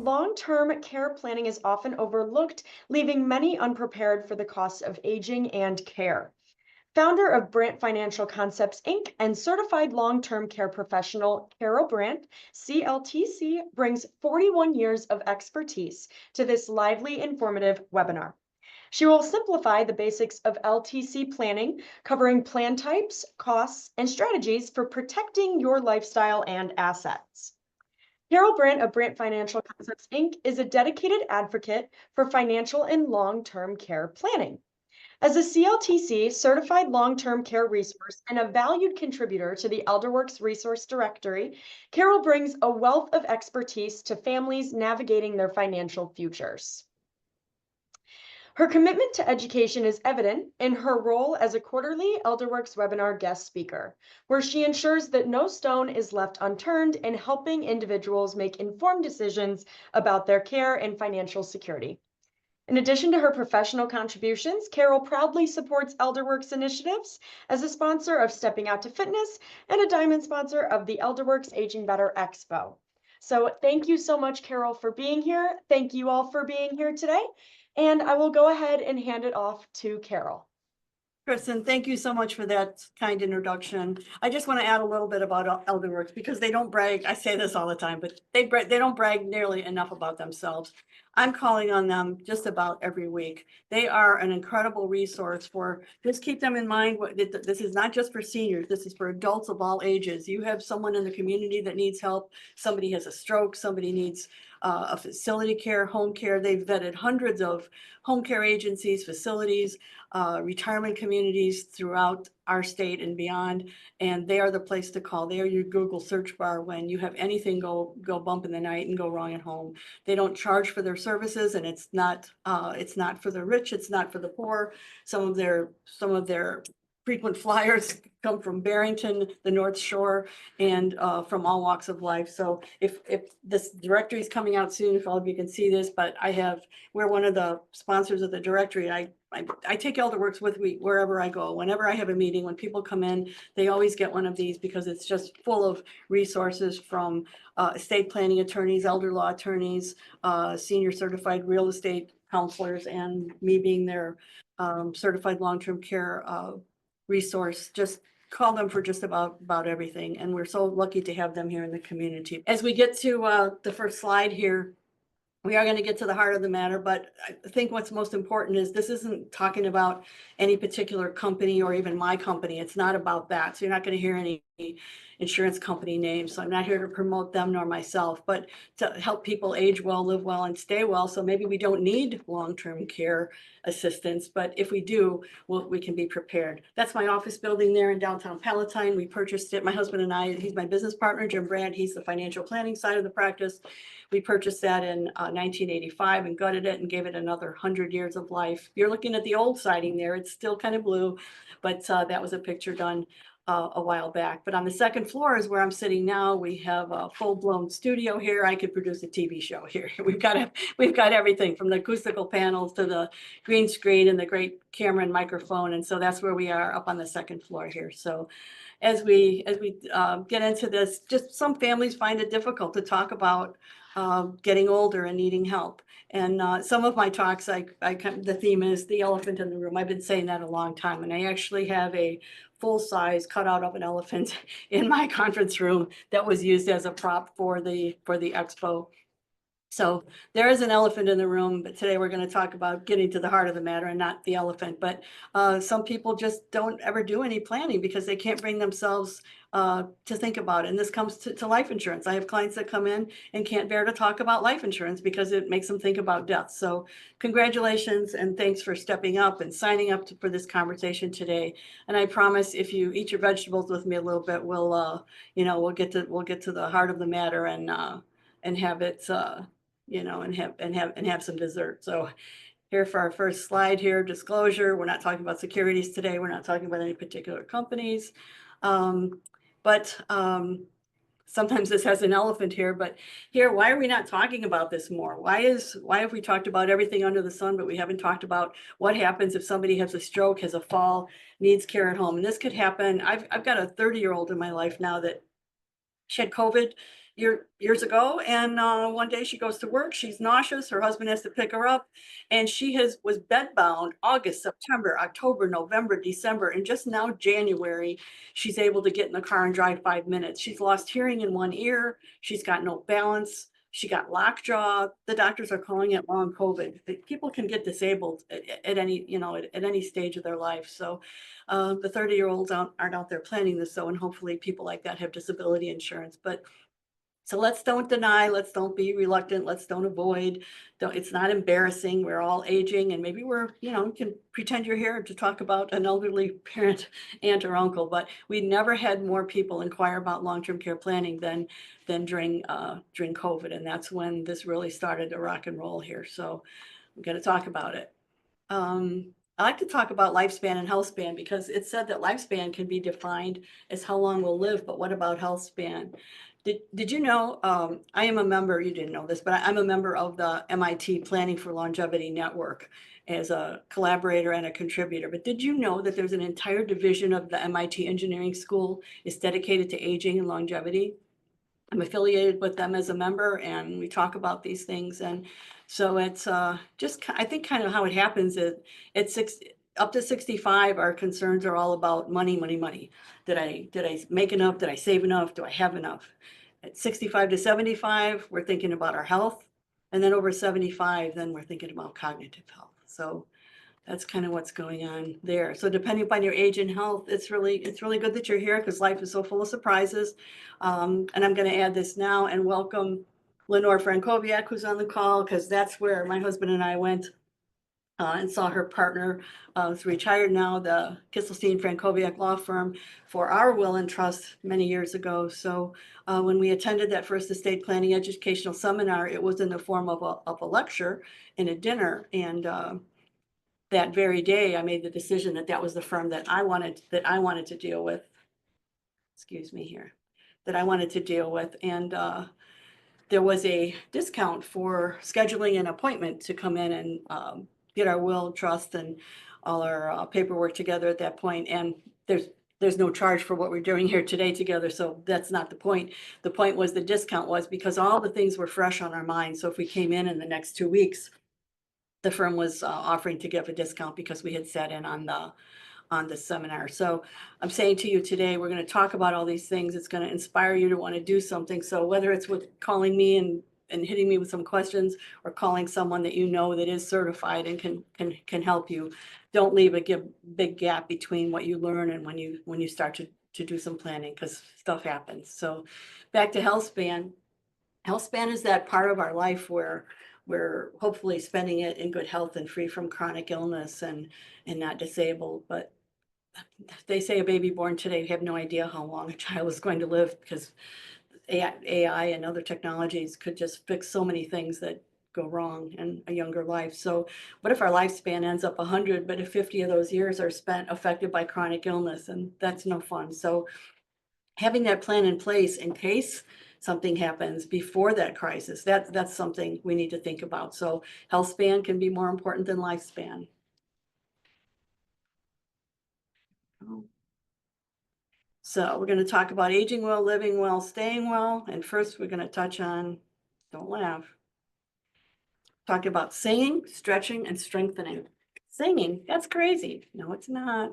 Long-term care planning is often overlooked, leaving many unprepared for the costs of aging and care. Founder of Brandt Financial Concepts, Inc., and certified long-term care professional Carol Brandt, CLTC, brings 41 years of expertise to this lively, informative webinar. She will simplify the basics of LTC planning, covering plan types, costs, and strategies for protecting your lifestyle and assets. Carol Brandt of Brandt Financial Concepts, Inc. is a dedicated advocate for financial and long-term care planning. As a CLTC certified long-term care resource and a valued contributor to the Elderwerks Resource Directory, Carol brings a wealth of expertise to families navigating their financial futures. Her commitment to education is evident in her role as a quarterly Elderwerks webinar guest speaker, where she ensures that no stone is left unturned in helping individuals make informed decisions about their care and financial security. In addition to her professional contributions, Carol proudly supports Elderwerks initiatives as a sponsor of Stepping Out to Fitness and a diamond sponsor of the Elderwerks Aging Better Expo. So thank you so much, Carol, for being here. Thank you all for being here today. And I will go ahead and hand it off to Carol. Kristen, thank you so much for that kind introduction. I just want to add a little bit about Elderwerks because they don't brag. I say this all the time, but they don't brag nearly enough about themselves. I'm calling on them just about every week. They are an incredible resource for, just keep them in mind. This is not just for seniors. This is for adults of all ages. You have someone in the community that needs help. Somebody has a stroke. Somebody needs a facility care, home care. They've vetted hundreds of home care agencies, facilities, retirement communities throughout our state and beyond, and they are the place to call. They are your Google search bar when you have anything go bump in the night and go wrong at home. They don't charge for their services, and it's not for the rich, it's not for the poor. Some of their frequent flyers come from Barrington, the North Shore, and from all walks of life. So if this directory is coming out soon, if all of you can see this, but we're one of the sponsors of the directory. I take Elderwerks with me wherever I go. Whenever I have a meeting, when people come in, they always get one of these because it's just full of resources from estate planning attorneys, elder law attorneys, senior certified real estate counselors, and me being their certified long-term care resource. Just call them for just about everything. And we're so lucky to have them here in the community. As we get to the first slide here, we are going to get to the heart of the matter, but I think what's most important is this isn't talking about any particular company or even my company. It's not about that. So you're not going to hear any insurance company names. So I'm not here to promote them nor myself, but to help people age well, live well, and stay well. So maybe we don't need long-term care assistance, but if we do, we can be prepared. That's my office building there in downtown Palatine. We purchased it. My husband and I, he's my business partner, Jim Brandt. He's the financial planning side of the practice. We purchased that in 1985 and gutted it and gave it another 100 years of life. You're looking at the old siding there. It's still kind of blue, but that was a picture done a while back. But on the second floor is where I'm sitting now. We have a full-blown studio here. I could produce a TV show here. We've got everything from the acoustical panels to the green screen and the great camera and microphone. And so that's where we are, up on the second floor here. So as we get into this, just some families find it difficult to talk about getting older and needing help. And some of my talks, the theme is the elephant in the room. I've been saying that a long time, and I actually have a full-size cutout of an elephant in my conference room that was used as a prop for the expo. So there is an elephant in the room, but today we're going to talk about getting to the heart of the matter and not the elephant. But some people just don't ever do any planning because they can't bring themselves to think about. And this comes to life insurance. I have clients that come in and can't bear to talk about life insurance because it makes them think about death. So congratulations and thanks for stepping up and signing up for this conversation today. And I promise if you eat your vegetables with me a little bit, we'll get to the heart of the matter and have it and have some dessert. So here for our first slide here, disclosure, we're not talking about securities today. We're not talking about any particular companies. But sometimes this has an elephant here, but here, why are we not talking about this more? Why have we talked about everything under the sun, but we haven't talked about what happens if somebody has a stroke, has a fall, needs care at home? And this could happen. I've got a 30-year-old in my life now that she had COVID years ago, and one day she goes to work, she's nauseous, her husband has to pick her up, and she was bedbound August, September, October, November, December, and just now January, she's able to get in the car and drive 5 minutes. She's lost hearing in one ear, she's got no balance, she got lockjaw. The doctors are calling it long COVID. People can get disabled at any stage of their life. So the 30-year-olds aren't out there planning this, and hopefully people like that have disability insurance. But so let's don't deny, let's don't be reluctant, let's don't avoid. It's not embarrassing. We're all aging, and maybe you can pretend you're here to talk about an elderly parent, aunt or uncle, but we never had more people inquire about long-term care planning than during COVID. And that's when this really started to rock and roll here. So we're going to talk about it. I like to talk about lifespan and health span because it's said that lifespan can be defined as how long we'll live, but what about health span? Did you know, I am a member, you didn't know this, but I'm a member of the MIT Planning for Longevity Network as a collaborator and a contributor. But did you know that there's an entire division of the MIT Engineering School is dedicated to aging and longevity? I'm affiliated with them as a member, and we talk about these things. And so it's just, I think, kind of how it happens is up to 65, our concerns are all about money, money, money. Did I make enough? Did I save enough? Do I have enough? At 65 to 75, we're thinking about our health. And then over 75, then we're thinking about cognitive health. So that's kind of what's going on there. So depending upon your age and health, it's really good that you're here because life is so full of surprises. And I'm going to add this now and welcome Lenore Frankowiak, who's on the call, because that's where my husband and I went and saw her partner, who's retired now, the Kisselstein Frankowiak law firm, for our will and trust many years ago. So when we attended that first estate planning educational seminar, it was in the form of a lecture and a dinner. And that very day, I made the decision that was the firm that I wanted to deal with. Excuse me here, that I wanted to deal with. And there was a discount for scheduling an appointment to come in and get our will, trust, and all our paperwork together at that point. And there's no charge for what we're doing here today together. So that's not the point. The point was the discount was because all the things were fresh on our minds. So if we came in the next 2 weeks, the firm was offering to give a discount because we had sat in on the seminar. So I'm saying to you today, we're going to talk about all these things. It's going to inspire you to want to do something. So whether it's with calling me and hitting me with some questions or calling someone that you know that is certified and can help you, don't leave a big gap between what you learn and when you start to do some planning, because stuff happens. So back to health span. Health span is that part of our life where we're hopefully spending it in good health and free from chronic illness and not disabled. But they say a baby born today, you have no idea how long a child is going to live because AI and other technologies could just fix so many things that go wrong in a younger life. So what if our lifespan ends up 100, but if 50 of those years are spent affected by chronic illness, and that's no fun. So having that plan in place in case something happens before that crisis, that's something we need to think about. So health span can be more important than lifespan. So we're going to talk about aging well, living well, staying well. And first we're going to touch on, don't laugh, talk about singing, stretching, and strengthening. Singing, that's crazy. No, it's not.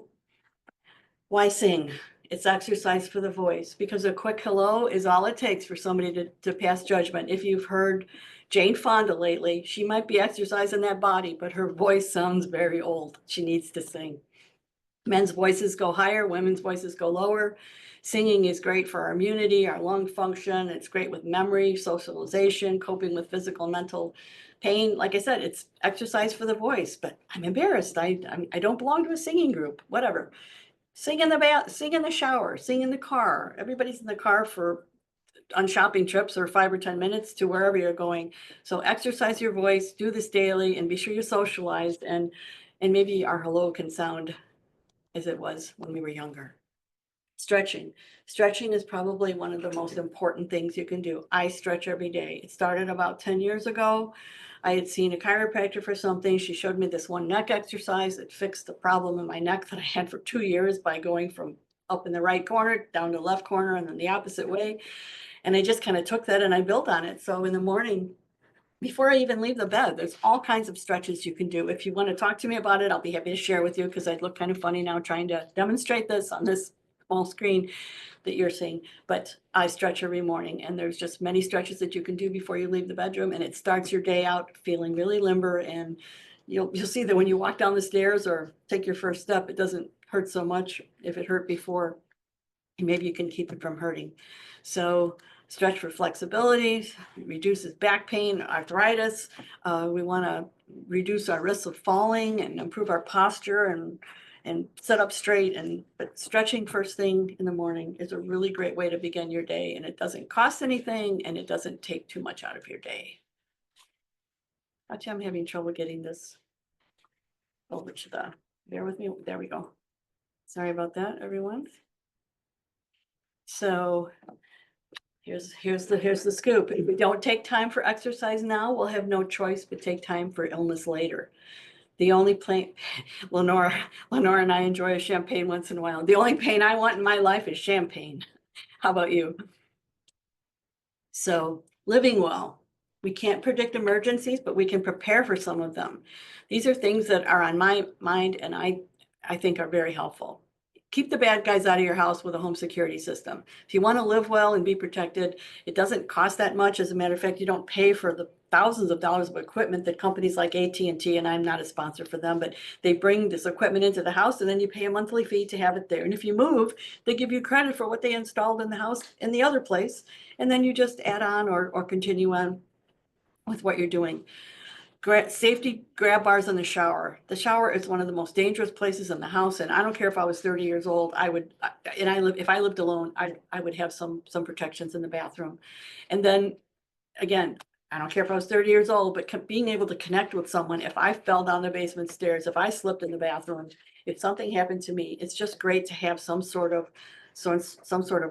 Why sing? It's exercise for the voice, because a quick hello is all it takes for somebody to pass judgment. If you've heard Jane Fonda lately, she might be exercising that body, but her voice sounds very old. She needs to sing. Men's voices go higher, women's voices go lower. Singing is great for our immunity, our lung function. It's great with memory, socialization, coping with physical and mental pain. Like I said, it's exercise for the voice, but I'm embarrassed. I don't belong to a singing group, whatever. Sing in the bath, sing in the shower, sing in the car. Everybody's in the car on shopping trips or 5 or 10 minutes to wherever you're going. So exercise your voice, do this daily, and be sure you're socialized, and maybe our hello can sound as it was when we were younger. Stretching. Stretching is probably one of the most important things you can do. I stretch every day. It started about 10 years ago. I had seen a chiropractor for something. She showed me this one neck exercise that fixed the problem in my neck that I had for 2 years by going from up in the right corner down to left corner and then the opposite way. And I just kind of took that and I built on it. So in the morning, before I even leave the bed, there's all kinds of stretches you can do. If you want to talk to me about it, I'll be happy to share with you, because I'd look kind of funny now trying to demonstrate this on this small screen that you're seeing. But I stretch every morning, and there's just many stretches that you can do before you leave the bedroom, and it starts your day out feeling really limber, and you'll see that when you walk down the stairs or take your first step, it doesn't hurt so much. If it hurt before, maybe you can keep it from hurting. So stretch for flexibility, reduces back pain, arthritis. We want to reduce our risk of falling and improve our posture and sit up straight. But stretching first thing in the morning is a really great way to begin your day, and it doesn't cost anything and it doesn't take too much out of your day. Actually, I'm having trouble getting this over to bear with me. There we go. Sorry about that, everyone. So here's the scoop. If we don't take time for exercise now, we'll have no choice but take time for illness later. The only pain, Lenora and I enjoy a champagne once in a while. The only pain I want in my life is champagne. How about you? So living well. We can't predict emergencies, but we can prepare for some of them. These are things that are on my mind, and I think are very helpful. Keep the bad guys out of your house with a home security system. If you want to live well and be protected, it doesn't cost that much. As a matter of fact, you don't pay for the thousands of dollars of equipment that companies like AT&T, and I'm not a sponsor for them, but they bring this equipment into the house, and then you pay a monthly fee to have it there. And if you move, they give you credit for what they installed in the house in the other place, and then you just add on or continue on with what you're doing. Safety grab bars in the shower. The shower is one of the most dangerous places in the house, and I don't care if I was 30 years old, if I lived alone, I would have some protections in the bathroom. And then again, I don't care if I was 30 years old, but being able to connect with someone, if I fell down the basement stairs, if I slipped in the bathroom, if something happened to me, it's just great to have some sort of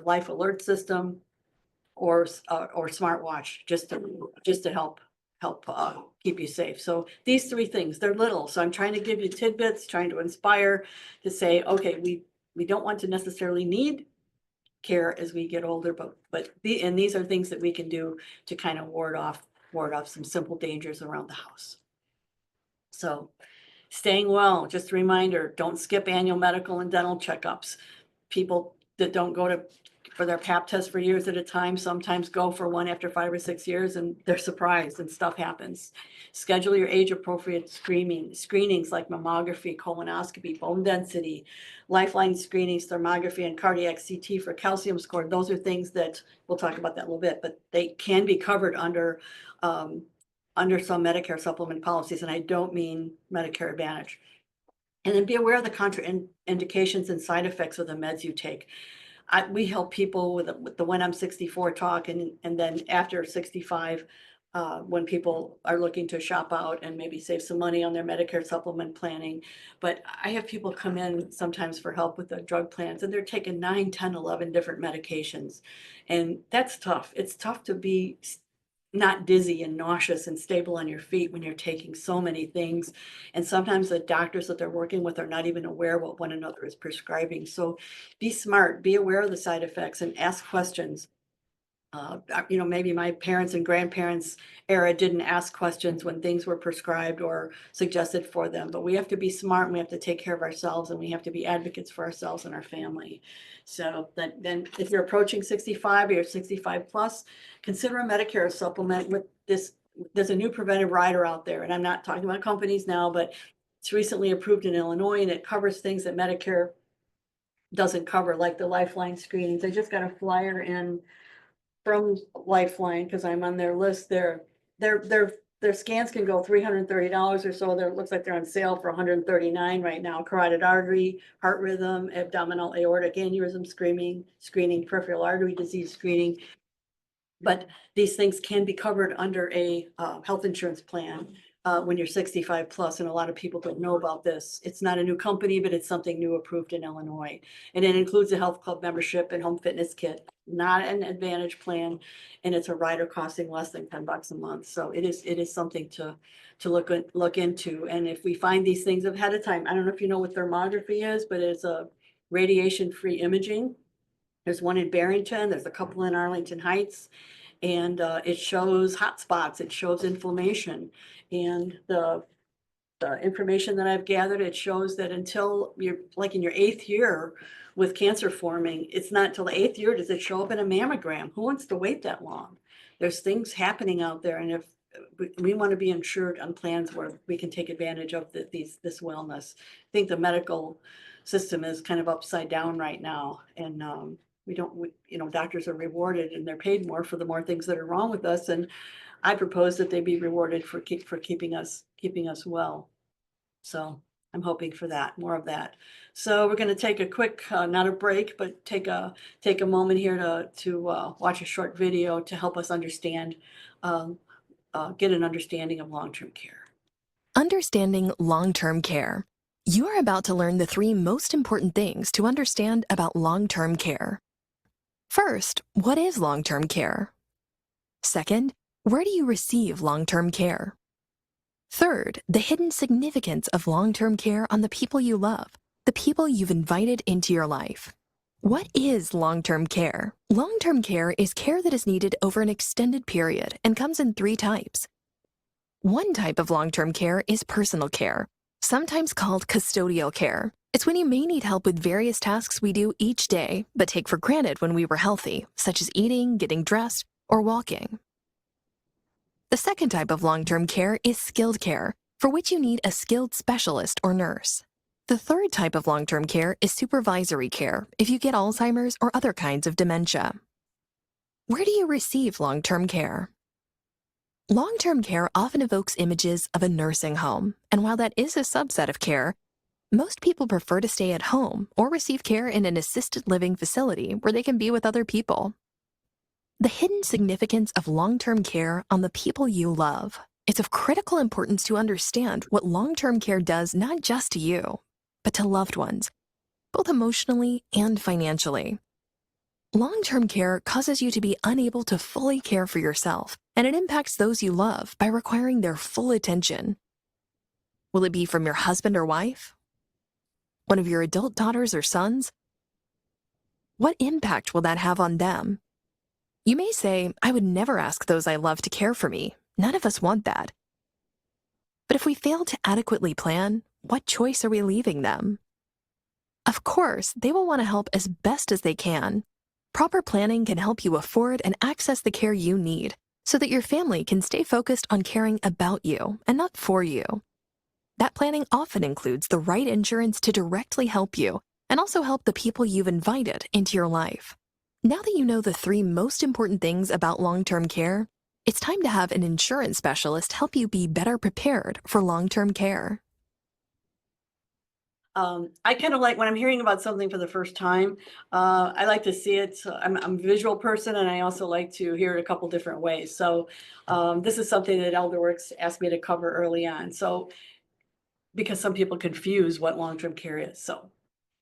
life alert system or smartwatch just to help keep you safe. So these 3 things, they're little. So I'm trying to give you tidbits, trying to inspire to say, okay, we don't want to necessarily need care as we get older, but these are things that we can do to kind of ward off some simple dangers around the house. So staying well, just a reminder, don't skip annual medical and dental checkups. People that don't go for their pap test for years at a time sometimes go for one after 5 or 6 years, and they're surprised and stuff happens. Schedule your age appropriate screenings like mammography, colonoscopy, bone density, lifeline screenings, thermography, and cardiac CT for calcium score. Those are things that we'll talk about that in a little bit, but they can be covered under some Medicare supplement policies, and I don't mean Medicare Advantage. And then be aware of the contraindications and side effects of the meds you take. We help people with the When I'm 64 talk, and then after 65, when people are looking to shop out and maybe save some money on their Medicare supplement planning. But I have people come in sometimes for help with the drug plans, and they're taking 9, 10, 11 different medications. And that's tough. It's tough to be not dizzy and nauseous and stable on your feet when you're taking so many things. And sometimes the doctors that they're working with are not even aware what one another is prescribing. So be smart, be aware of the side effects, and ask questions. Maybe my parents and grandparents era didn't ask questions when things were prescribed or suggested for them, but we have to be smart, and we have to take care of ourselves, and we have to be advocates for ourselves and our family. So then if you're approaching 65 or you're 65 plus, consider a Medicare supplement with this. There's a new preventive rider out there, and I'm not talking about companies now, but It's recently approved in Illinois, and it covers things that Medicare doesn't cover, like the Lifeline screenings. I just got a flyer in from Lifeline, because I'm on their list. Their scans can go $330 or so. There, it looks like they're on sale for $139 right now. Carotid artery, heart rhythm, abdominal aortic aneurysm screening, peripheral artery disease screening. But these things can be covered under a health insurance plan when you're 65 plus, and a lot of people don't know about this. It's not a new company, but it's something new approved in Illinois. And it includes a health club membership and home fitness kit, not an Advantage plan, and it's a rider costing less than $10 a month. So it is something to look into. And if we find these things ahead of time, I don't know if you know what thermography is, but it's a radiation-free imaging. There's one in Barrington, there's a couple in Arlington Heights, and it shows hot spots, it shows inflammation. And the information that I've gathered, it shows that until you're like in your 8th year with cancer forming, it's not until the 8th year does it show up in a mammogram. Who wants to wait that long? There's things happening out there, and if we want to be insured on plans where we can take advantage of this wellness. I think the medical system is kind of upside down right now, and doctors are rewarded and they're paid more for the more things that are wrong with us. And I propose that they be rewarded for keeping us well. So I'm hoping for that, more of that. So we're going to take a quick, not a break, but take a moment here to watch a short video to help us understand, get an understanding of long-term care. Understanding long-term care. You are about to learn the 3 most important things to understand about long-term care. First, what is long-term care? Second, where do you receive long-term care? Third, the hidden significance of long-term care on the people you love, the people you've invited into your life. What is long-term care? Long-term care is care that is needed over an extended period and comes in 3 types. One type of long-term care is personal care, sometimes called custodial care. It's when you may need help with various tasks we do each day, but take for granted when we were healthy, such as eating, getting dressed, or walking. The second type of long-term care is skilled care, for which you need a skilled specialist or nurse. The third type of long-term care is supervisory care, if you get Alzheimer's or other kinds of dementia. Where do you receive long-term care? Long-term care often evokes images of a nursing home, and while that is a subset of care, most people prefer to stay at home or receive care in an assisted living facility where they can be with other people. The hidden significance of long-term care on the people you love. It's of critical importance to understand what long-term care does not just to you, but to loved ones, both emotionally and financially. Long-term care causes you to be unable to fully care for yourself, and it impacts those you love by requiring their full attention. Will it be from your husband or wife? One of your adult daughters or sons? What impact will that have on them? You may say, I would never ask those I love to care for me. None of us want that. But if we fail to adequately plan, what choice are we leaving them? Of course, they will want to help as best as they can. Proper planning can help you afford and access the care you need so that your family can stay focused on caring about you and not for you. That planning often includes the right insurance to directly help you and also help the people you've invited into your life. Now that you know the 3 most important things about long-term care, it's time to have an insurance specialist help you be better prepared for long-term care. I kind of like when I'm hearing about something for the first time, I like to see it. I'm a visual person, and I also like to hear it a couple different ways. So this is something that Elderwerks asked me to cover early on. So because some people confuse what long-term care is. So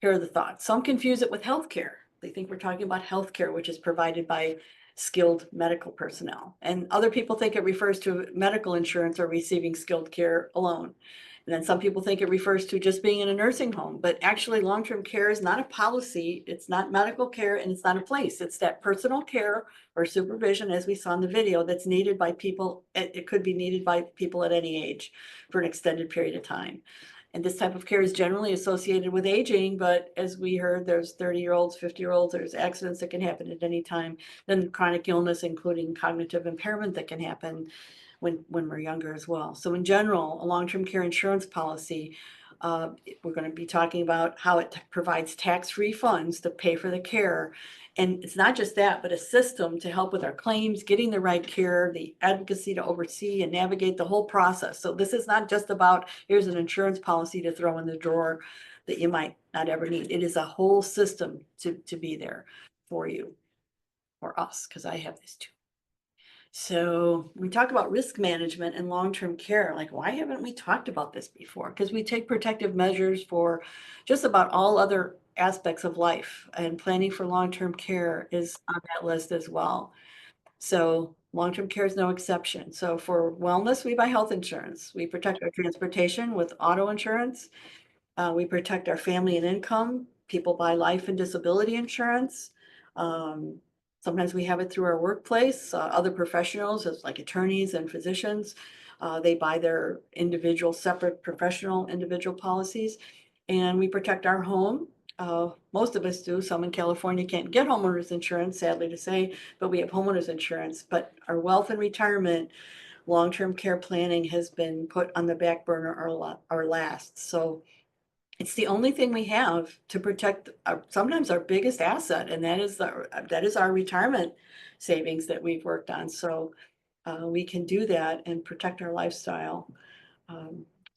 here are the thoughts. Some confuse it with healthcare. They think we're talking about healthcare, which is provided by skilled medical personnel. And other people think it refers to medical insurance or receiving skilled care alone. And then some people think it refers to just being in a nursing home, but actually long-term care is not a policy. It's not medical care, and it's not a place. It's that personal care or supervision, as we saw in the video, that's needed by people. It could be needed by people at any age for an extended period of time. And this type of care is generally associated with aging, but as we heard, there's 30-year-olds, 50-year-olds, there's accidents that can happen at any time, then chronic illness, including cognitive impairment that can happen. when we're younger as well. So in general, a long-term care insurance policy, we're going to be talking about how it provides tax-free funds to pay for the care. And it's not just that, but a system to help with our claims, getting the right care, the advocacy to oversee and navigate the whole process. So this is not just about, here's an insurance policy to throw in the drawer that you might not ever need. It is a whole system to be there for you, or us, because I have this too. So we talk about risk management and long-term care. Like, why haven't we talked about this before? Because we take protective measures for just about all other aspects of life, and planning for long-term care is on that list as well. So long-term care is no exception. So for wellness, we buy health insurance. We protect our transportation with auto insurance. We protect our family and income. People buy life and disability insurance. Sometimes we have it through our workplace. Other professionals, as like attorneys and physicians, they buy their individual, separate professional individual policies. And we protect our home. Most of us do. Some in California can't get homeowners insurance, sadly to say, but we have homeowners insurance. But our wealth and retirement, long-term care planning has been put on the back burner or last. So it's the only thing we have to protect sometimes our biggest asset, and that is our retirement savings that we've worked on. So we can do that and protect our lifestyle.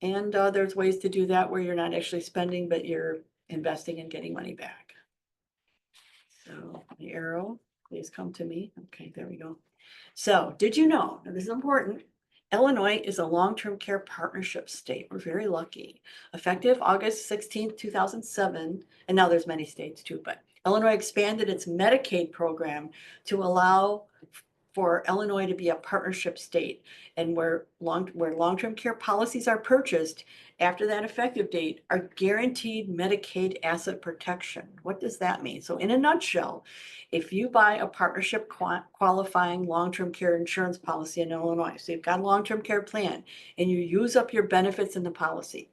And there's ways to do that where you're not actually spending, but you're investing and getting money back. So the arrow, please come to me. Okay, there we go. So did you know, and this is important, Illinois is a long-term care partnership state. We're very lucky. Effective August 16th, 2007, and now there's many states too, but Illinois expanded its Medicaid program to allow for Illinois to be a partnership state, and where long-term care policies are purchased after that effective date are guaranteed Medicaid asset protection. What does that mean? So in a nutshell, if you buy a partnership qualifying long-term care insurance policy in Illinois, so you've got a long-term care plan and you use up your benefits in the policy.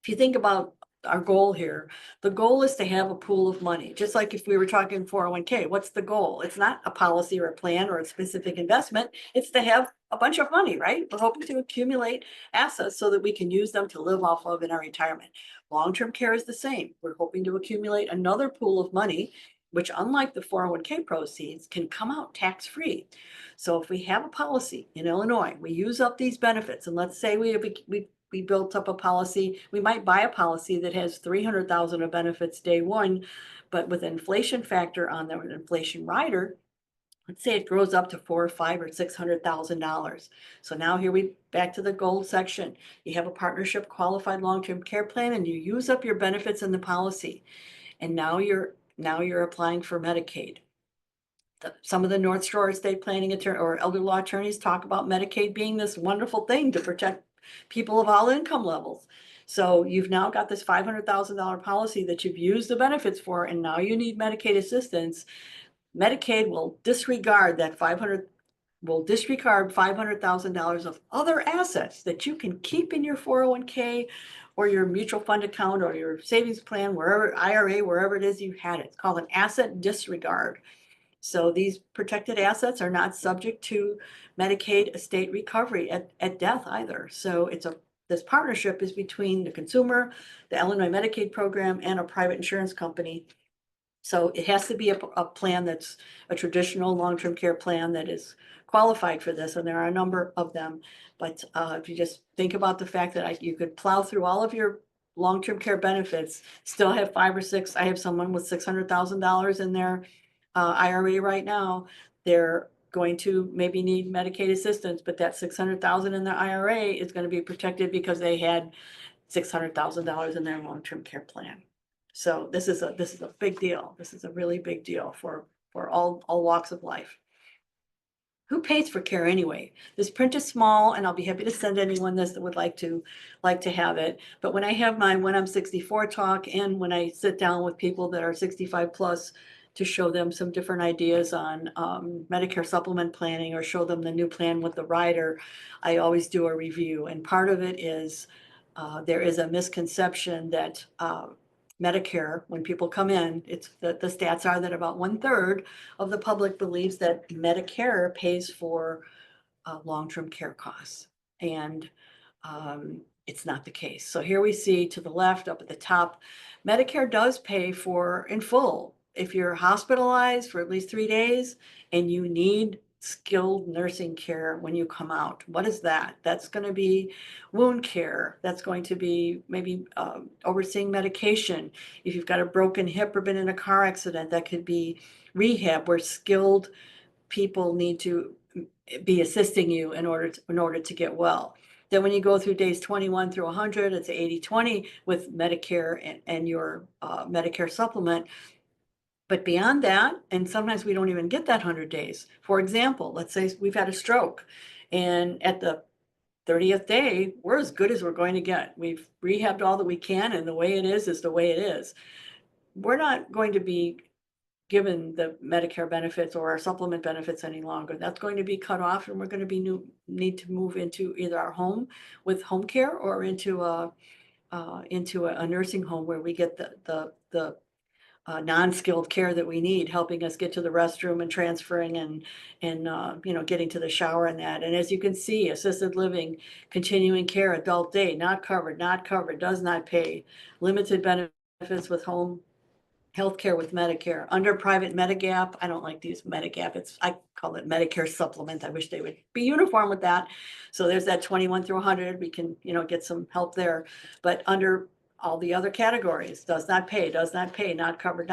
If you think about our goal here, the goal is to have a pool of money. Just like if we were talking 401k, what's the goal? It's not a policy or a plan or a specific investment. It's to have a bunch of money, right? We're hoping to accumulate assets so that we can use them to live off of in our retirement. Long-term care is the same. We're hoping to accumulate another pool of money, which, unlike the 401k proceeds, can come out tax-free. So if we have a policy in Illinois, we use up these benefits, and let's say we built up a policy, we might buy a policy that has 300,000 of benefits day one, but with an inflation factor on the inflation rider, let's say it grows up to $400,000 or $500,000 or $600,000. So now here we back to the gold section. You have a partnership qualified long-term care plan and you use up your benefits in the policy. And now you're applying for Medicaid. Some of the North Shore estate planning or elder law attorneys talk about Medicaid being this wonderful thing to protect people of all income levels. So you've now got this $500,000 policy that you've used the benefits for, and now you need Medicaid assistance. Medicaid will disregard $500,000 of other assets that you can keep in your 401k or your mutual fund account or your savings plan, wherever, IRA, wherever it is you had it. It's called an asset disregard. So these protected assets are not subject to Medicaid estate recovery at death either. So this partnership is between the consumer, the Illinois Medicaid program, and a private insurance company. So it has to be a plan that's a traditional long-term care plan that is qualified for this, and there are a number of them. But if you just think about the fact that you could plow through all of your long-term care benefits, still have 5 or 6. I have someone with $600,000 in their IRA right now. They're going to maybe need Medicaid assistance, but that $600,000 in their IRA is going to be protected because they had $600,000 in their long-term care plan. So this is a big deal. This is a really big deal for all walks of life. Who pays for care anyway? This print is small, and I'll be happy to send anyone this that would like to have it. But when I have my When I'm 64 talk, and when I sit down with people that are 65 plus to show them some different ideas on Medicare supplement planning or show them the new plan with the rider, I always do a review. And part of it is there is a misconception that Medicare, when people come in, it's the stats are that about 1/3 of the public believes that Medicare pays for long-term care costs. And it's not the case. So here we see to the left up at the top, Medicare does pay for in full. If you're hospitalized for at least 3 days and you need skilled nursing care when you come out, what is that? That's going to be wound care. That's going to be maybe overseeing medication. If you've got a broken hip or been in a car accident, that could be rehab, where skilled people need to be assisting you in order to get well. Then when you go through days 21 through 100, it's 80/20 with Medicare and your Medicare supplement. But beyond that, and sometimes we don't even get that 100 days. For example, let's say we've had a stroke, and at the 30th day, we're as good as we're going to get. We've rehabbed all that we can, and the way it is the way it is. We're not going to be given the Medicare benefits or our supplement benefits any longer. That's going to be cut off, and we're going to be need to move into either our home with home care or into a nursing home where we get the non-skilled care that we need, helping us get to the restroom and transferring and getting to the shower and that. And as you can see, assisted living, continuing care, adult day, not covered, does not pay, limited benefits with home healthcare with Medicare, under private Medigap. I don't like to use Medigap. I call it Medicare supplement. I wish they would be uniform with that. So there's that 21 through 100. We can, get some help there. But under all the other categories, does not pay, not covered.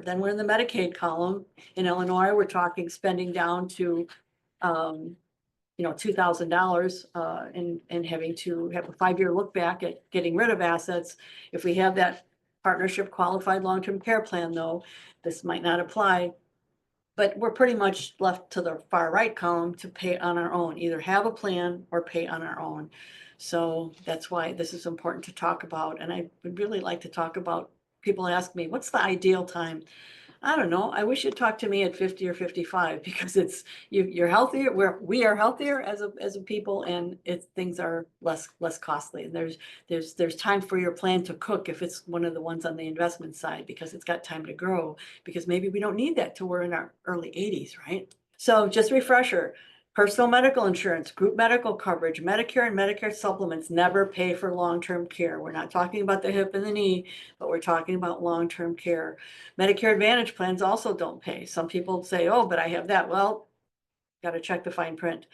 Then we're in the Medicaid column. In Illinois, we're talking spending down to, $2,000 and having to have a 5-year look back at getting rid of assets. If we have that partnership qualified long-term care plan, though, this might not apply, but we're pretty much left to the far right column to pay on our own, either have a plan or pay on our own. So that's why this is important to talk about. And I would really like to talk about, people ask me, what's the ideal time? I don't know. I wish you'd talk to me at 50 or 55, because you're healthier. We are healthier as a people, and things are less costly. And there's time for your plan to cook if it's one of the ones on the investment side, because it's got time to grow, because maybe we don't need that till we're in our early 80s, right? So just refresher. Personal medical insurance, group medical coverage, Medicare and Medicare supplements never pay for long-term care. We're not talking about the hip and the knee, but we're talking about long-term care. Medicare Advantage plans also don't pay. Some people say, oh, but I have that. Well, got to check the fine print.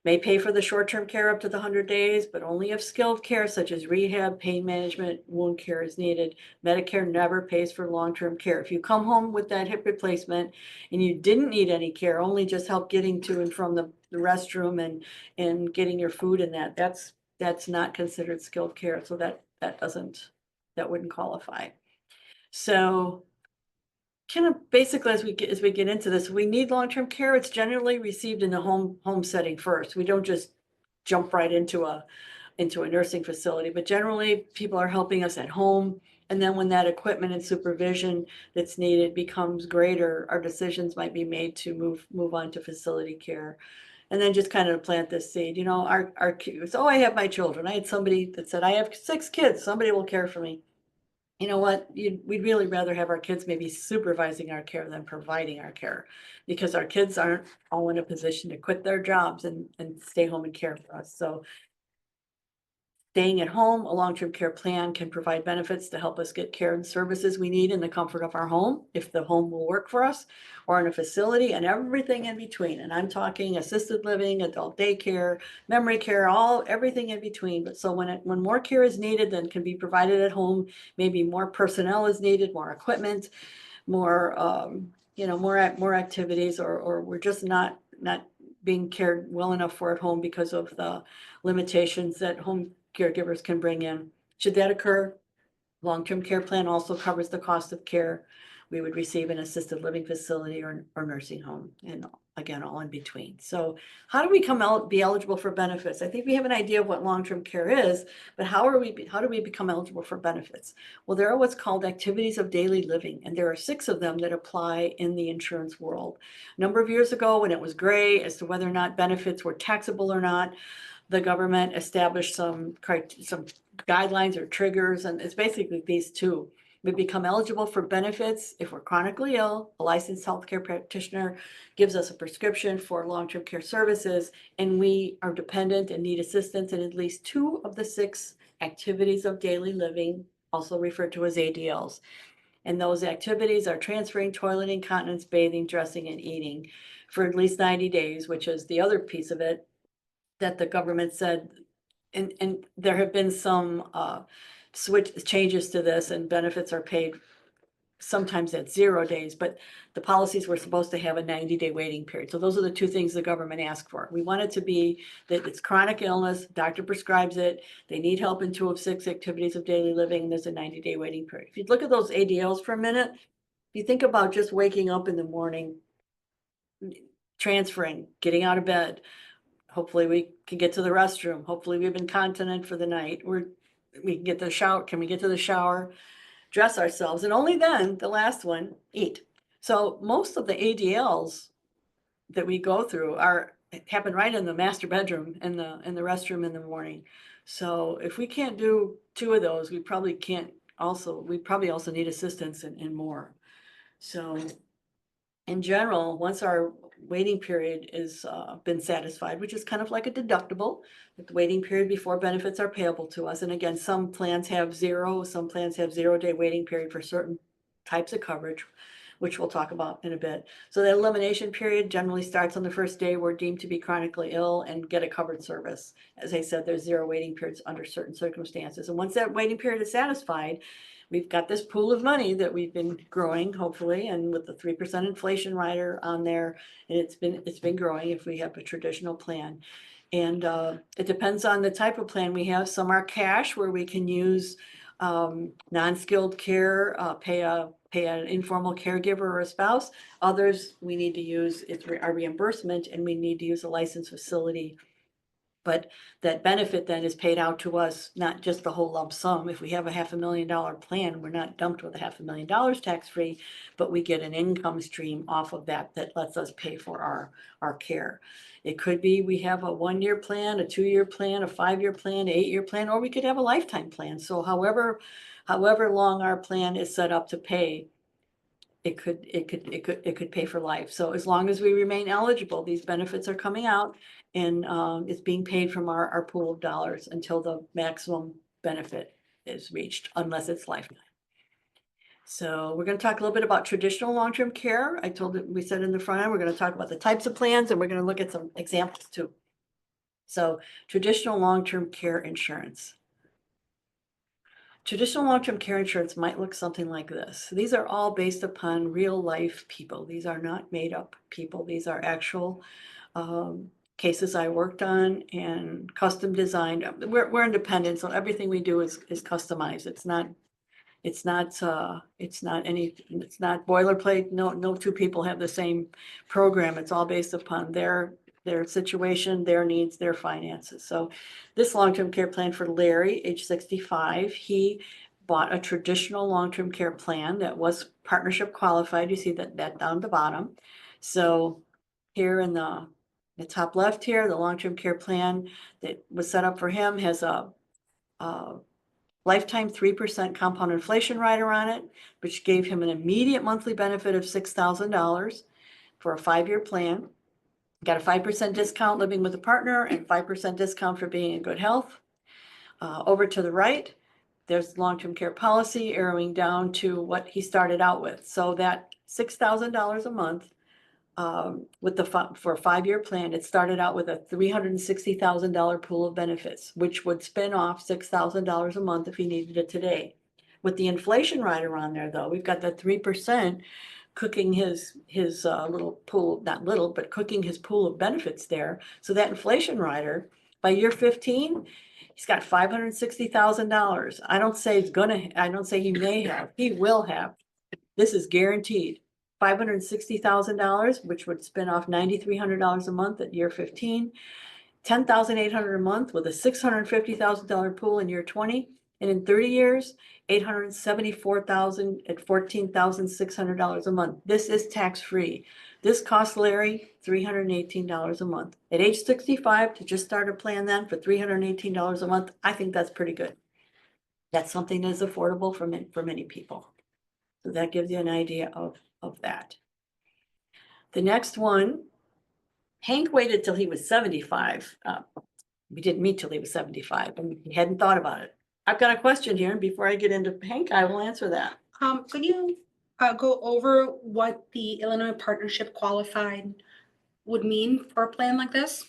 May pay for the short-term care up to the 100 days, but only if skilled care such as rehab, pain management, wound care is needed. Medicare never pays for long-term care. If you come home with that hip replacement and you didn't need any care, only just help getting to and from the restroom and getting your food and that's not considered skilled care. So that wouldn't qualify. So kind of basically, as we get into this, we need long-term care. It's generally received in the home setting first. We don't just jump right into a nursing facility, but generally people are helping us at home. And then when that equipment and supervision that's needed becomes greater, our decisions might be made to move on to facility care. And then just kind of plant this seed, our kids. Oh, I have my children. I had somebody that said, I have 6 kids. Somebody will care for me. You know what? We'd really rather have our kids maybe supervising our care than providing our care, because our kids aren't all in a position to quit their jobs and stay home and care for us. So staying at home, a long-term care plan can provide benefits to help us get care and services we need in the comfort of our home, if the home will work for us, or in a facility, and everything in between. And I'm talking assisted living, adult daycare, memory care, everything in between. But so when more care is needed than can be provided at home, maybe more personnel is needed, more equipment, more more activities, or we're just not being cared well enough for at home because of the limitations that home caregivers can bring in. Should that occur, long-term care plan also covers the cost of care we would receive in assisted living facility or nursing home, and again, all in between. So how do we be eligible for benefits? I think we have an idea of what long-term care is, but how do we become eligible for benefits? Well, there are what's called activities of daily living, and there are 6 of them that apply in the insurance world. A number of years ago, when it was gray as to whether or not benefits were taxable or not, the government established some guidelines or triggers, and it's basically these 2. We become eligible for benefits if we're chronically ill. A licensed healthcare practitioner gives us a prescription for long-term care services, and we are dependent and need assistance in at least 2 of the 6 activities of daily living, also referred to as ADLs. And those activities are transferring, toileting, continence, bathing, dressing, and eating for at least 90 days, which is the other piece of it that the government said. And there have been some switch changes to this, and benefits are paid sometimes at 0 days, but the policies were supposed to have a 90-day waiting period. So those are the 2 things the government asked for. We want it to be that it's chronic illness, doctor prescribes it, they need help in 2 of 6 activities of daily living, and there's a 90-day waiting period. If you look at those ADLs for a minute, if you think about just waking up in the morning, transferring, getting out of bed, hopefully we can get to the restroom, hopefully we've been continent for the night, we can get to the shower, can we get to the shower, dress ourselves, and only then, the last one, eat. So most of the ADLs that we go through happen right in the master bedroom and the restroom in the morning. So if we can't do 2 of those, we probably also need assistance in more. So in general, once our waiting period is been satisfied, which is kind of like a deductible, the waiting period before benefits are payable to us. And again, some plans have 0, some plans have 0-day waiting period for certain types of coverage, which we'll talk about in a bit. So the elimination period generally starts on the first day we're deemed to be chronically ill and get a covered service. As I said, there's 0 waiting periods under certain circumstances. And once that waiting period is satisfied, we've got this pool of money that we've been growing, hopefully, and with the 3% inflation rider on there, and it's been growing if we have a traditional plan. And it depends on the type of plan we have. Some are cash, where we can use non-skilled care, pay an informal caregiver or a spouse. Others, we need to use our reimbursement, and we need to use a licensed facility. But that benefit then is paid out to us, not just the whole lump sum. If we have a $500,000 plan, we're not dumped with $500,000 tax-free, but we get an income stream off of that lets us pay for our care. It could be we have a 1-year plan, a 2-year plan, a 5-year plan, 8-year plan, or we could have a lifetime plan. So however long our plan is set up to pay, it could pay for life. So as long as we remain eligible, these benefits are coming out, and it's being paid from our pool of dollars until the maximum benefit is reached, unless it's lifetime. So we're going to talk a little bit about traditional long-term care. We said in the front end, we're going to talk about the types of plans, and we're going to look at some examples too. So traditional long-term care insurance. Traditional long-term care insurance might look something like this. These are all based upon real life people. These are not made up people. These are actual cases I worked on and custom designed. We're independent, so everything we do is customized. It's not boilerplate. No 2 people have the same program. It's all based upon their situation, their needs, their finances. So this long-term care plan for Larry, age 65, he bought a traditional long-term care plan that was partnership qualified. You see that down the bottom. So here in the top left here, the long-term care plan that was set up for him has a lifetime 3% compound inflation rider on it, which gave him an immediate monthly benefit of $6,000 for a 5-year plan. Got a 5% discount living with a partner and 5% discount for being in good health. Over to the right, there's long-term care policy arrowing down to what he started out with. So that $6,000 a month for a 5-year plan, it started out with a $360,000 pool of benefits, which would spin off $6,000 a month if he needed it today. With the inflation rider on there, though, we've got that 3% cooking his little pool, not little, but cooking his pool of benefits there. So that inflation rider, by year 15, he's got $560,000. I don't say he may have, he will have. This is guaranteed. $560,000, which would spin off $9,300 a month at year 15, $10,800 a month with a $650,000 pool in year 20, and in 30 years, $874,000 at $14,600 a month. This is tax-free. This cost Larry $318 a month. At age 65, to just start a plan then for $318 a month, I think that's pretty good. That's something that's affordable for many people. So that gives you an idea of that. The next one, Hank waited till he was 75. We didn't meet till he was 75 and he hadn't thought about it. I've got a question here, and before I get into Hank, I will answer that. Could you go over what the Illinois Partnership Qualified would mean for a plan like this?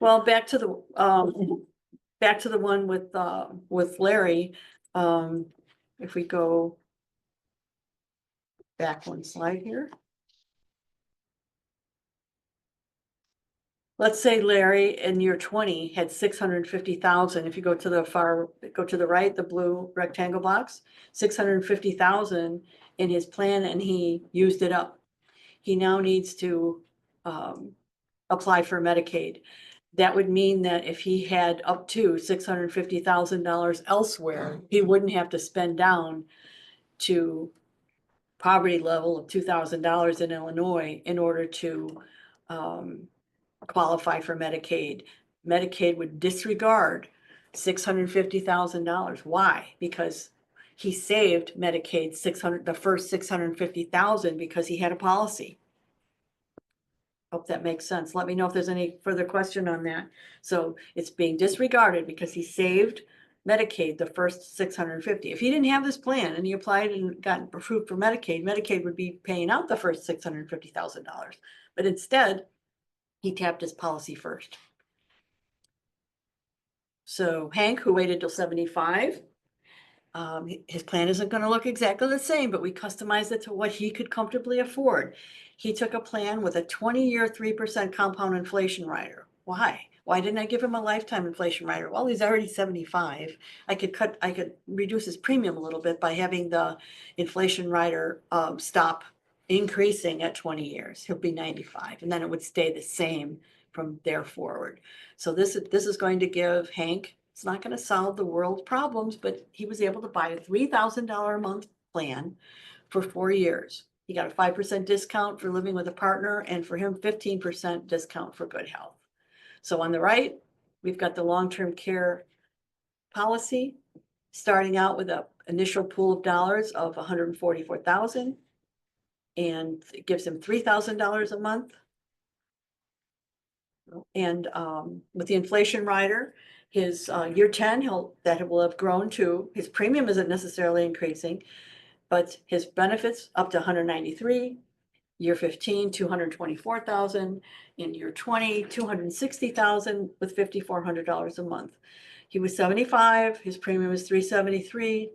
Well, back to the one with Larry, if we go back one slide here. Let's say Larry in year 20 had 650,000. If you go to the right, the blue rectangle box, 650,000 in his plan, and he used it up. He now needs to apply for Medicaid. That would mean that if he had up to $650,000 elsewhere, he wouldn't have to spend down to poverty level of $2,000 in Illinois in order to qualify for Medicaid. Medicaid would disregard $650,000. Why? Because he saved Medicaid the first 650,000 because he had a policy. Hope that makes sense. Let me know if there's any further question on that. So it's being disregarded because he saved Medicaid the first 650. If he didn't have this plan and he applied and got approved for Medicaid, Medicaid would be paying out the first $650,000. But instead, he tapped his policy first. So Hank, who waited till 75, his plan isn't going to look exactly the same, but we customized it to what he could comfortably afford. He took a plan with a 20-year 3% compound inflation rider. Why? Why didn't I give him a lifetime inflation rider? Well, he's already 75. I could reduce his premium a little bit by having the inflation rider stop increasing at 20 years. He'll be 95, and then it would stay the same from there forward. So this is going to give Hank, it's not going to solve the world's problems, but he was able to buy a $3,000 a month plan for 4 years. He got a 5% discount for living with a partner, and for him, 15% discount for good health. So on the right, we've got the long-term care policy, starting out with an initial pool of dollars of $144,000, and it gives him $3,000 a month. And with the inflation rider, his year 10, that will have grown to, his premium isn't necessarily increasing, but his benefits up to 193, year 15, 224,000, in year 20, 260,000 with $5,400 a month. He was 75, his premium was 373.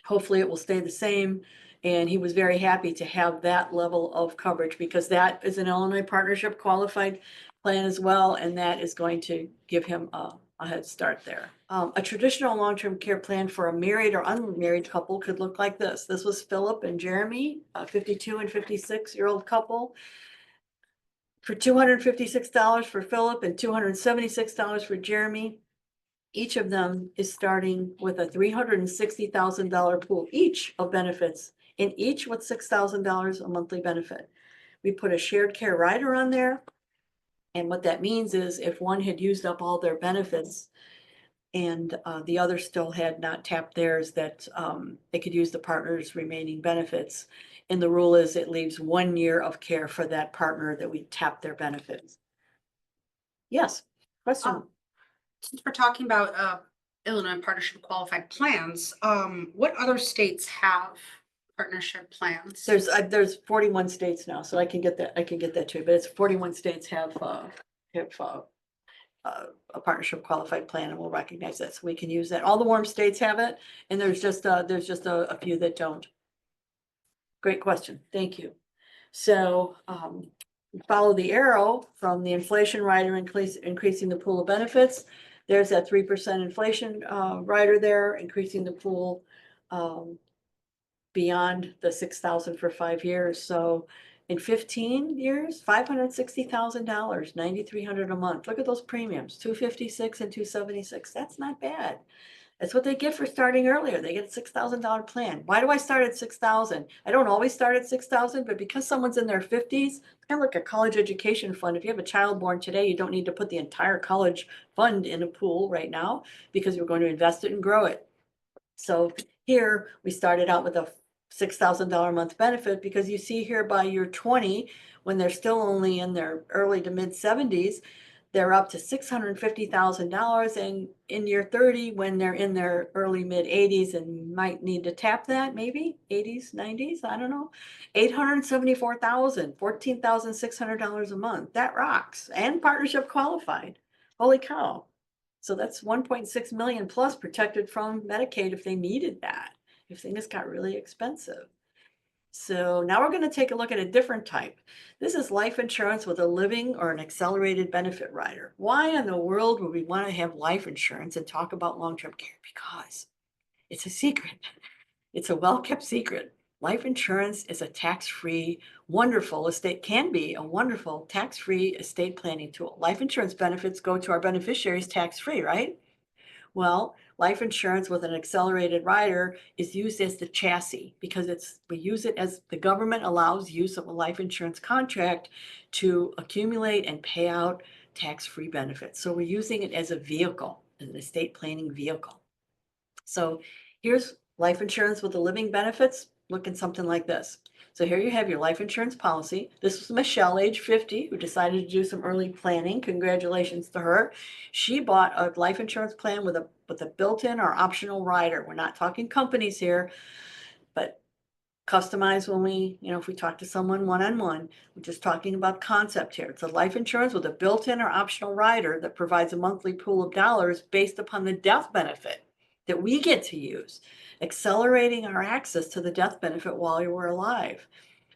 Hopefully it will stay the same. And he was very happy to have that level of coverage because that is an Illinois Partnership Qualified plan as well. And that is going to give him a head start there. A traditional long-term care plan for a married or unmarried couple could look like this. This was Philip and Jeremy, a 52 and 56-year-old couple. For $256 for Philip and $276 for Jeremy. Each of them is starting with a $360,000 pool each of benefits, and each with $6,000 a monthly benefit. We put a shared care rider on there. And what that means is if one had used up all their benefits and the other still had not tapped theirs, that they could use the partner's remaining benefits. And the rule is it leaves 1 year of care for that partner that we tap their benefits. Yes, question? Since we're talking about Illinois Partnership Qualified plans, what other states have partnership plans? There's 41 states now, so I can get that to you, but it's 41 states have a partnership qualified plan, and we'll recognize that, so we can use that. All the warm states have it, and there's just a few that don't. Great question, thank you. So follow the arrow from the inflation rider increasing the pool of benefits. There's that 3% inflation rider there, increasing the pool beyond the 6,000 for 5 years. So in 15 years, $560,000, $9,300 a month. Look at those premiums, $256 and $276. That's not bad. That's what they get for starting earlier. They get a $6,000 plan. Why do I start at 6,000? I don't always start at 6,000, but because someone's in their 50s, kind of like a college education fund. If you have a child born today, you don't need to put the entire college fund in a pool right now because you're going to invest it and grow it. So here, we started out with a $6,000 a month benefit, because you see here by year 20, when they're still only in their early to mid 70s, they're up to $650,000, and in year 30, when they're in their early mid 80s and might need to tap that, maybe 80s, 90s, I don't know, 874,000, $14,600 a month. That rocks, and partnership qualified. Holy cow. So that's 1.6 million plus protected from Medicaid if they needed that, if things got really expensive. So now we're going to take a look at a different type. This is life insurance with a living or an accelerated benefit rider. Why in the world would we want to have life insurance and talk about long-term care? Because it's a secret. It's a well-kept secret. Life insurance is a tax-free, wonderful estate, can be a wonderful tax-free estate planning tool. Life insurance benefits go to our beneficiaries tax-free, right? Well, life insurance with an accelerated rider is used as the chassis, because we use it as the government allows use of a life insurance contract to accumulate and pay out tax-free benefits. So we're using it as a vehicle, as an estate planning vehicle. So here's life insurance with the living benefits, looking something like this. So here you have your life insurance policy. This was Michelle, age 50, who decided to do some early planning. Congratulations to her. She bought a life insurance plan with a built-in or optional rider. We're not talking companies here, but customized when we, if we talk to someone one-on-one. We're just talking about concept here. It's a life insurance with a built-in or optional rider that provides a monthly pool of dollars based upon the death benefit that we get to use, accelerating our access to the death benefit while you were alive.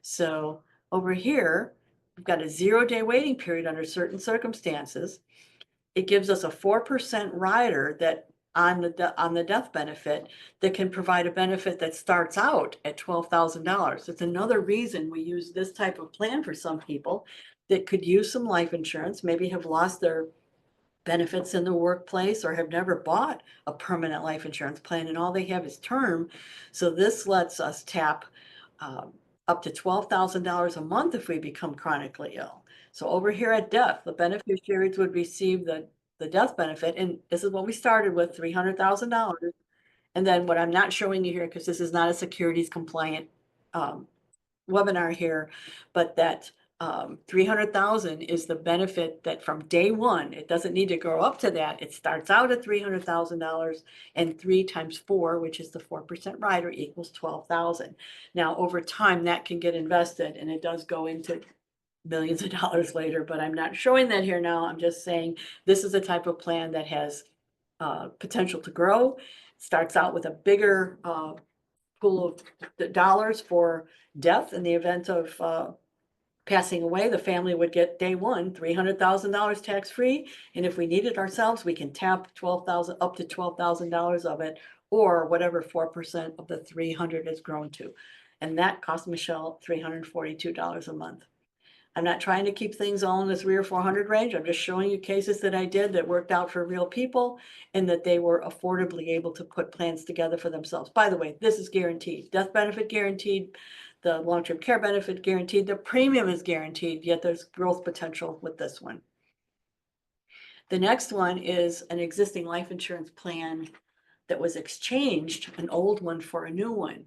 So over here, we've got a 0-day waiting period under certain circumstances. It gives us a 4% rider that on the death benefit that can provide a benefit that starts out at $12,000. It's another reason we use this type of plan for some people that could use some life insurance, maybe have lost their benefits in the workplace or have never bought a permanent life insurance plan, and all they have is term. So this lets us tap up to $12,000 a month if we become chronically ill. So over here at death, the beneficiaries would receive the death benefit, and this is what we started with, $300,000. And then what I'm not showing you here, because this is not a securities compliant webinar here, but that 300,000 is the benefit that from day one, it doesn't need to go up to that. It starts out at $300,000, and 3 times 4, which is the 4% rider, equals 12,000. Now, over time, that can get invested, and it does go into millions of dollars later, but I'm not showing that here now. I'm just saying this is a type of plan that has potential to grow. Starts out with a bigger pool of dollars for death in the event of passing away. The family would get day one, $300,000 tax-free. And if we need it ourselves, we can tap up to $12,000 of it, or whatever 4% of the 300 is grown to. And that cost Michelle $342 a month. I'm not trying to keep things all in the 300 or 400 range. I'm just showing you cases that I did that worked out for real people, and that they were affordably able to put plans together for themselves. By the way, this is guaranteed. Death benefit guaranteed, the long-term care benefit guaranteed, the premium is guaranteed, yet there's growth potential with this one. The next one is an existing life insurance plan that was exchanged, an old one for a new one.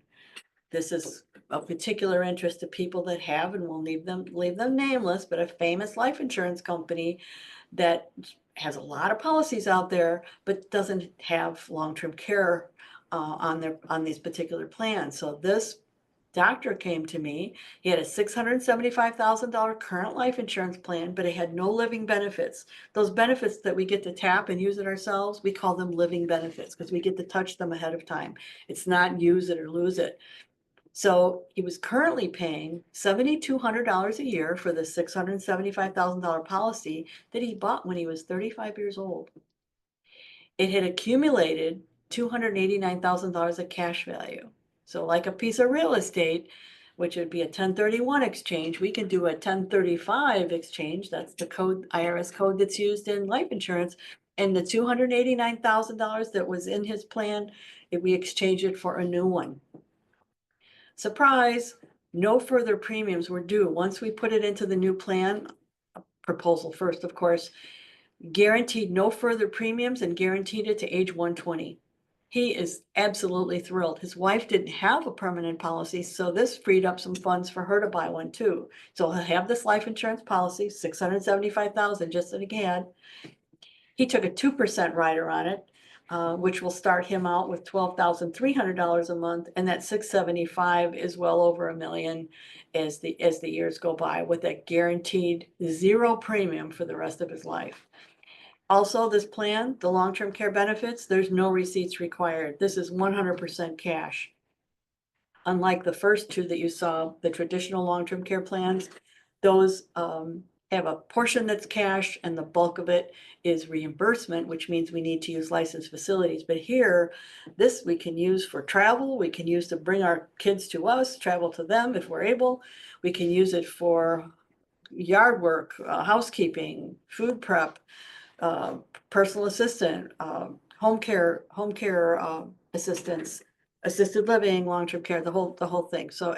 This is of particular interest to people that have, and we'll leave them nameless, but a famous life insurance company that has a lot of policies out there, but doesn't have long-term care on these particular plans. So this doctor came to me. He had a $675,000 current life insurance plan, but it had no living benefits. Those benefits that we get to tap and use it ourselves, we call them living benefits, because we get to touch them ahead of time. It's not use it or lose it. So he was currently paying $7,200 a year for the $675,000 policy that he bought when he was 35 years old. It had accumulated $289,000 of cash value. So like a piece of real estate, which would be a 1031 exchange, we can do a 1035 exchange. That's the code, IRS code that's used in life insurance. And the $289,000 that was in his plan, if we exchange it for a new one. Surprise, no further premiums were due. Once we put it into the new plan, proposal first, of course, guaranteed no further premiums and guaranteed it to age 120. He is absolutely thrilled. His wife didn't have a permanent policy, so this freed up some funds for her to buy one too. So he'll have this life insurance policy, $675,000, just that he had. He took a 2% rider on it, which will start him out with $12,300 a month, and that 675 is well over $1 million as the years go by, with a guaranteed zero premium for the rest of his life. Also, this plan, the long-term care benefits, there's no receipts required. This is 100% cash. Unlike the first two that you saw, the traditional long-term care plans, those have a portion that's cash and the bulk of it is reimbursement, which means we need to use licensed facilities. But here, this we can use for travel. We can use to bring our kids to us, travel to them if we're able. We can use it for yard work, housekeeping, food prep, personal assistant, home care assistance, assisted living, long-term care, the whole thing. So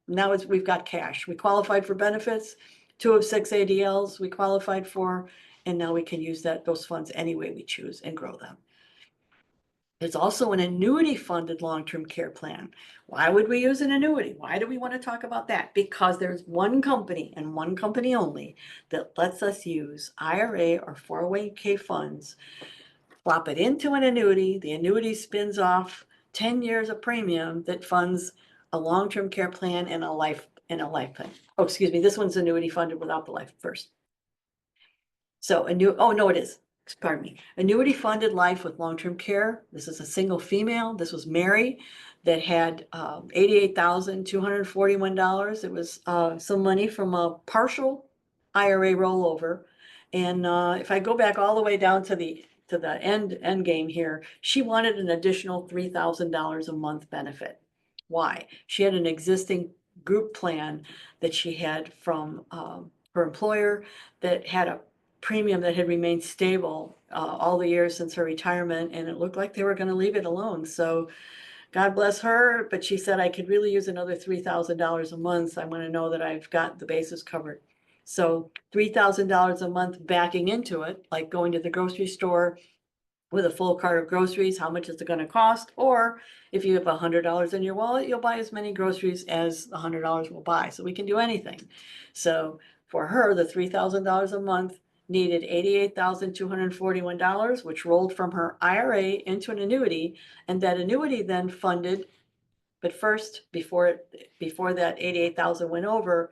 now we've got cash. We qualified for benefits, 2 of 6 ADLs we qualified for, and now we can use those funds any way we choose and grow them. There's also an annuity funded long-term care plan. Why would we use an annuity? Why do we want to talk about that? Because there's one company and one company only that lets us use IRA or 401k funds, flop it into an annuity. The annuity spins off 10 years of premium that funds a long-term care plan and a life plan. Oh, excuse me, this one's annuity funded without the life first. So oh no, it is. Pardon me, annuity funded life with long-term care. This is a single female. This was Mary that had $88,241. It was some money from a partial IRA rollover. And if I go back all the way down to the end game here, she wanted an additional $3,000 a month benefit. Why? She had an existing group plan that she had from her employer that had a premium that had remained stable all the years since her retirement, and it looked like they were going to leave it alone. So God bless her, but she said, I could really use another $3,000 a month. I want to know that I've got the bases covered. So $3,000 a month backing into it, like going to the grocery store with a full cart of groceries, how much is it going to cost? Or if you have $100 in your wallet, you'll buy as many groceries as the $100 will buy. So we can do anything. So for her, the $3,000 a month needed $88,241, which rolled from her IRA into an annuity, and that annuity then funded. But first, before that 88,000 went over,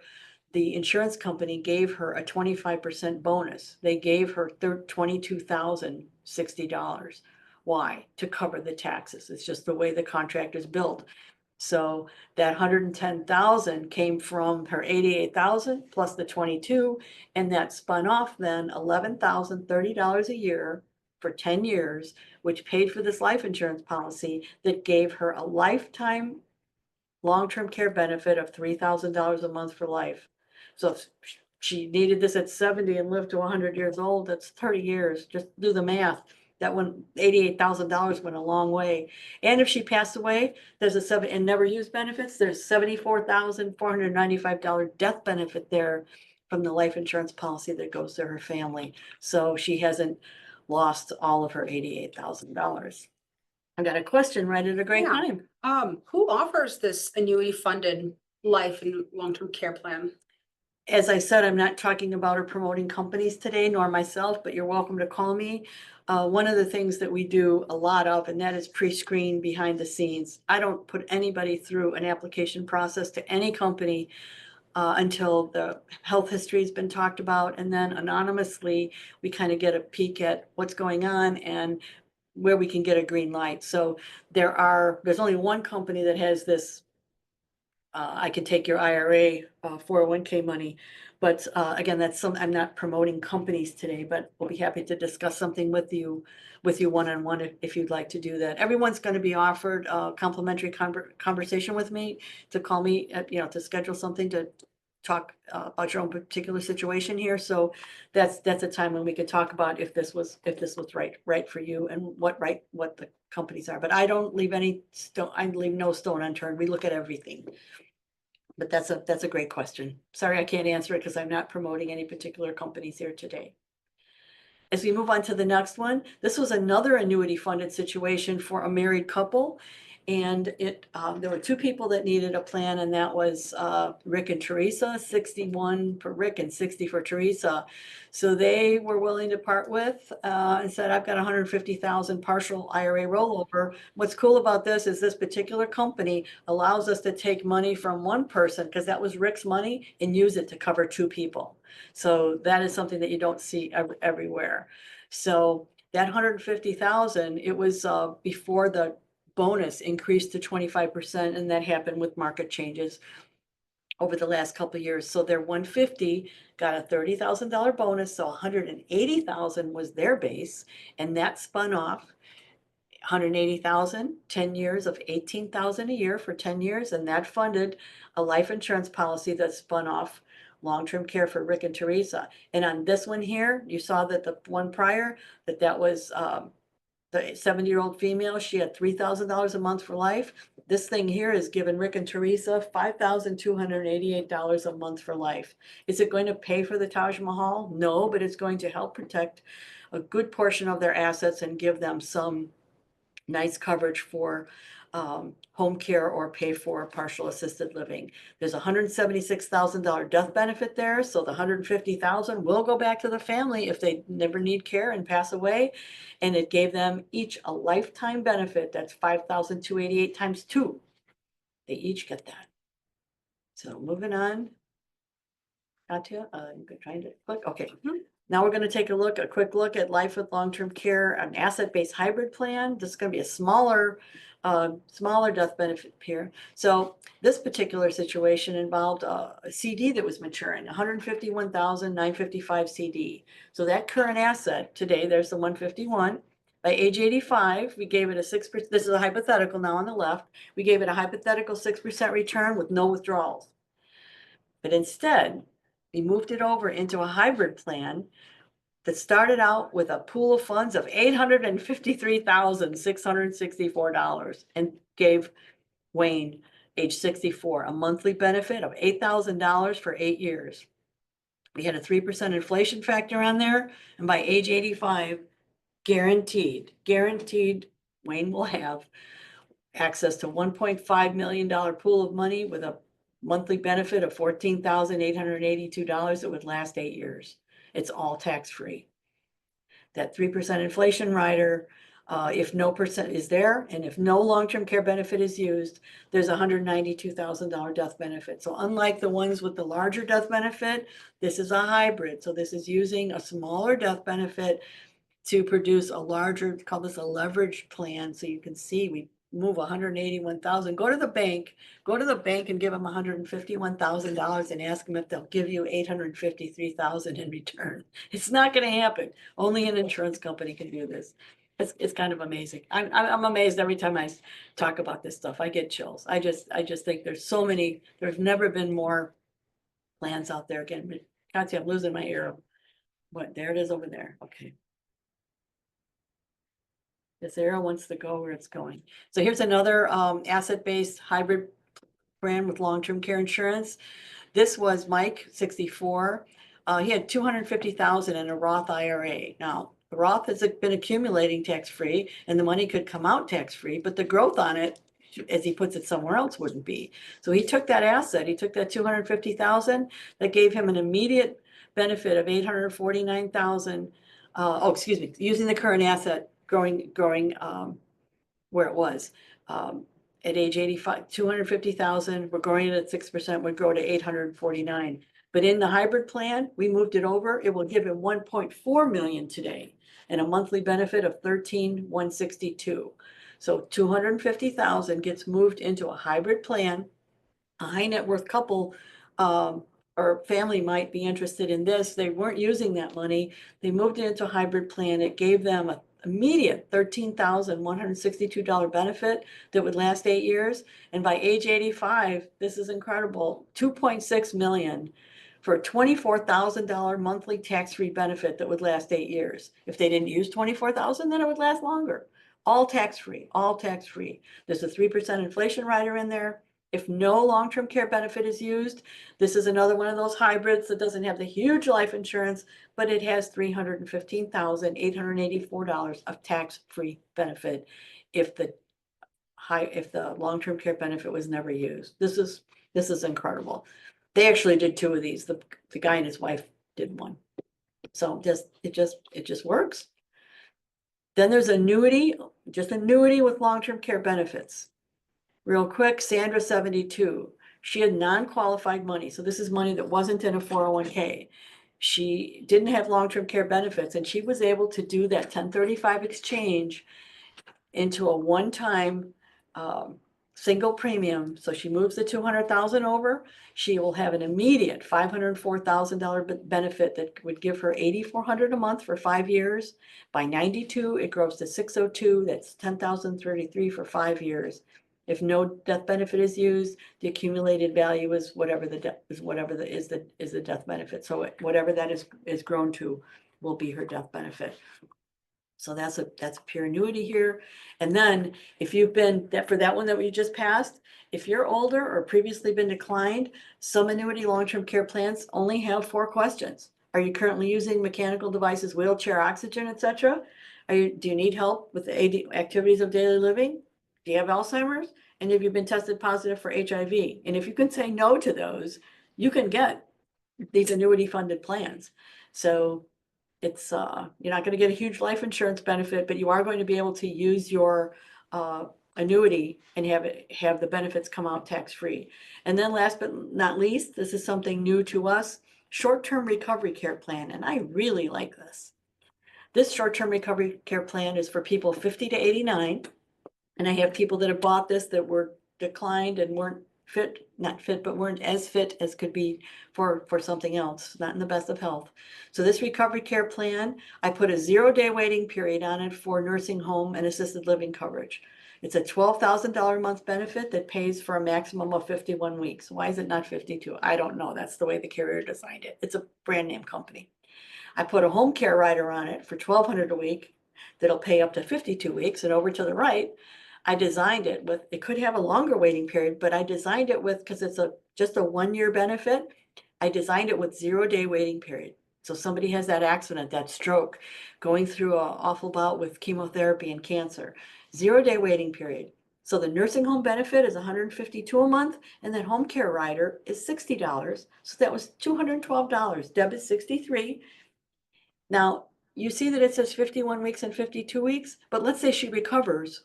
the insurance company gave her a 25% bonus. They gave her $22,060. Why? To cover the taxes. It's just the way the contract is built. So that 110,000 came from her 88,000 plus the 22, and that spun off then $11,030 a year for 10 years, which paid for this life insurance policy that gave her a lifetime long-term care benefit of $3,000 a month for life. So if she needed this at 70 and lived to 100 years old, that's 30 years. Just do the math. That one, $88,000 went a long way. And if she passed away, there's and never used benefits, there's $74,495 death benefit there from the life insurance policy that goes to her family. So she hasn't lost all of her $88,000. I got a question right at a great Yeah. time. Who offers this annuity funded life and long-term care plan? As I said, I'm not talking about or promoting companies today, nor myself, but you're welcome to call me. One of the things that we do a lot of, and that is pre-screen behind the scenes. I don't put anybody through an application process to any company until the health history has been talked about. And then anonymously, we kind of get a peek at what's going on and where we can get a green light. So there's only one company that has this I can take your IRA 401k money. But again, I'm not promoting companies today, but we'll be happy to discuss something with you one-on-one if you'd like to do that. Everyone's going to be offered a complimentary conversation with me, to call me to schedule something to talk about your own particular situation here. So that's a time when we could talk about if this was right for you and what the companies are. But I don't leave no stone unturned. We look at everything. But that's a great question. Sorry, I can't answer it because I'm not promoting any particular companies here today. As we move on to the next one, this was another annuity funded situation for a married couple. And there were two people that needed a plan, and that was Rick and Teresa, 61 for Rick and 60 for Teresa. So they were willing to part with and said, I've got 150,000 partial IRA rollover. What's cool about this is this particular company allows us to take money from one person, because that was Rick's money, and use it to cover two people. So that is something that you don't see everywhere. So that 150,000, it was before the bonus increased to 25%, and that happened with market changes over the last couple of years. So their 150 got a $30,000 bonus, so 180,000 was their base, and that spun off 180,000, 10 years of 18,000 a year for 10 years, and that funded a life insurance policy that spun off long-term care for Rick and Teresa. And on this one here, you saw that the one prior, that was the 70-year-old female, she had $3,000 a month for life. This thing here is giving Rick and Teresa $5,288 a month for life. Is it going to pay for the Taj Mahal? No, but it's going to help protect a good portion of their assets and give them some nice coverage for home care or pay for partial assisted living. There's a $176,000 death benefit there, so the 150,000 will go back to the family if they never need care and pass away. And it gave them each a lifetime benefit. That's 5,288 times 2. They each get that. So moving on. Katya, I'm trying to click. Okay. Now we're going to take a quick look at life with long-term care, an asset-based hybrid plan. This is going to be a smaller death benefit here. So this particular situation involved a CD that was maturing, 151,955 CD. So that current asset today, there's the 151. By age 85, we gave it a 6%. This is a hypothetical now on the left. We gave it a hypothetical 6% return with no withdrawals. But instead, we moved it over into a hybrid plan that started out with a pool of funds of $853,664 and gave Wayne, age 64, a monthly benefit of $8,000 for 8 years. We had a 3% inflation factor on there, and by age 85, guaranteed, Wayne will have access to $1.5 million pool of money with a monthly benefit of $14,882 that would last 8 years. It's all tax-free. That 3% inflation rider, if no percent is there, and if no long-term care benefit is used, there's a $192,000 death benefit. So unlike the ones with the larger death benefit, this is a hybrid. So this is using a smaller death benefit to produce a larger, call this a leveraged plan. So you can see we move 181,000, go to the bank and give them $151,000 and ask them if they'll give you 853,000 in return. It's not going to happen. Only an insurance company can do this. It's kind of amazing. I'm amazed every time I talk about this stuff. I get chills. I just think there's so many, there's never been more plans out there. Again, Katya, I'm losing my ear. What, there it is over there. Okay. This arrow wants to go where it's going. So here's another asset-based hybrid plan with long-term care insurance. This was Mike, 64. He had 250,000 in a Roth IRA. Now, the Roth has been accumulating tax-free, and the money could come out tax-free, but the growth on it, as he puts it somewhere else, wouldn't be. So he took that asset, he took that 250,000, that gave him an immediate benefit of 849,000. Using the current asset, growing where it was. At age 85, 250,000, we're growing it at 6%, would grow to 849. But in the hybrid plan, we moved it over. It will give him 1.4 million today and a monthly benefit of 13,162. So 250,000 gets moved into a hybrid plan. A high net worth couple or family might be interested in this. They weren't using that money. They moved it into a hybrid plan. It gave them an immediate $13,162 benefit that would last 8 years. And by age 85, this is incredible, 2.6 million for a $24,000 monthly tax-free benefit that would last 8 years. If they didn't use 24,000, then it would last longer. All tax-free, all tax-free. There's a 3% inflation rider in there. If no long-term care benefit is used, this is another one of those hybrids that doesn't have the huge life insurance, but it has $315,884 of tax-free benefit if the long-term care benefit was never used. This is incredible. They actually did 2 of these. The guy and his wife did one. So it just works. Then there's annuity, just annuity with long-term care benefits. Real quick, Sandra 72. She had non-qualified money. So this is money that wasn't in a 401k. She didn't have long-term care benefits, and she was able to do that 1035 exchange into a one-time single premium. So she moves the 200,000 over. She will have an immediate $504,000 benefit that would give her $8,400 a month for 5 years. By 92, it grows to 602. That's $10,033 for 5 years. If no death benefit is used, the accumulated value is whatever the death benefit. So whatever that is grown to will be her death benefit. So that's a pure annuity here. And then if you've been for that one that we just passed, if you're older or previously been declined, some annuity long-term care plans only have 4 questions. Are you currently using mechanical devices, wheelchair, oxygen, etc.? Do you need help with the activities of daily living? Do you have Alzheimer's? And have you been tested positive for HIV? And if you can say no to those, you can get these annuity funded plans. So it's you're not going to get a huge life insurance benefit, but you are going to be able to use your annuity and have the benefits come out tax-free. And then last but not least, this is something new to us, short-term recovery care plan. And I really like this. This short-term recovery care plan is for people 50 to 89. And I have people that have bought this that were declined and weren't not fit, but weren't as fit as could be for something else, not in the best of health. So this recovery care plan, I put a 0-day waiting period on it for nursing home and assisted living coverage. It's a $12,000 a month benefit that pays for a maximum of 51 weeks. Why is it not 52? I don't know. That's the way the carrier designed it. It's a brand name company. I put a home care rider on it for $1,200 a week that'll pay up to 52 weeks. And over to the right, I designed it with, it could have a longer waiting period, but I designed it with, because it's just a 1-year benefit, I designed it with 0-day waiting period. So somebody has that accident, that stroke, going through an awful bout with chemotherapy and cancer, 0-day waiting period. So the nursing home benefit is $152 a month, and that home care rider is $60. So that was $212. Deb is $63. Now, you see that it says 51 weeks and 52 weeks, but let's say she recovers.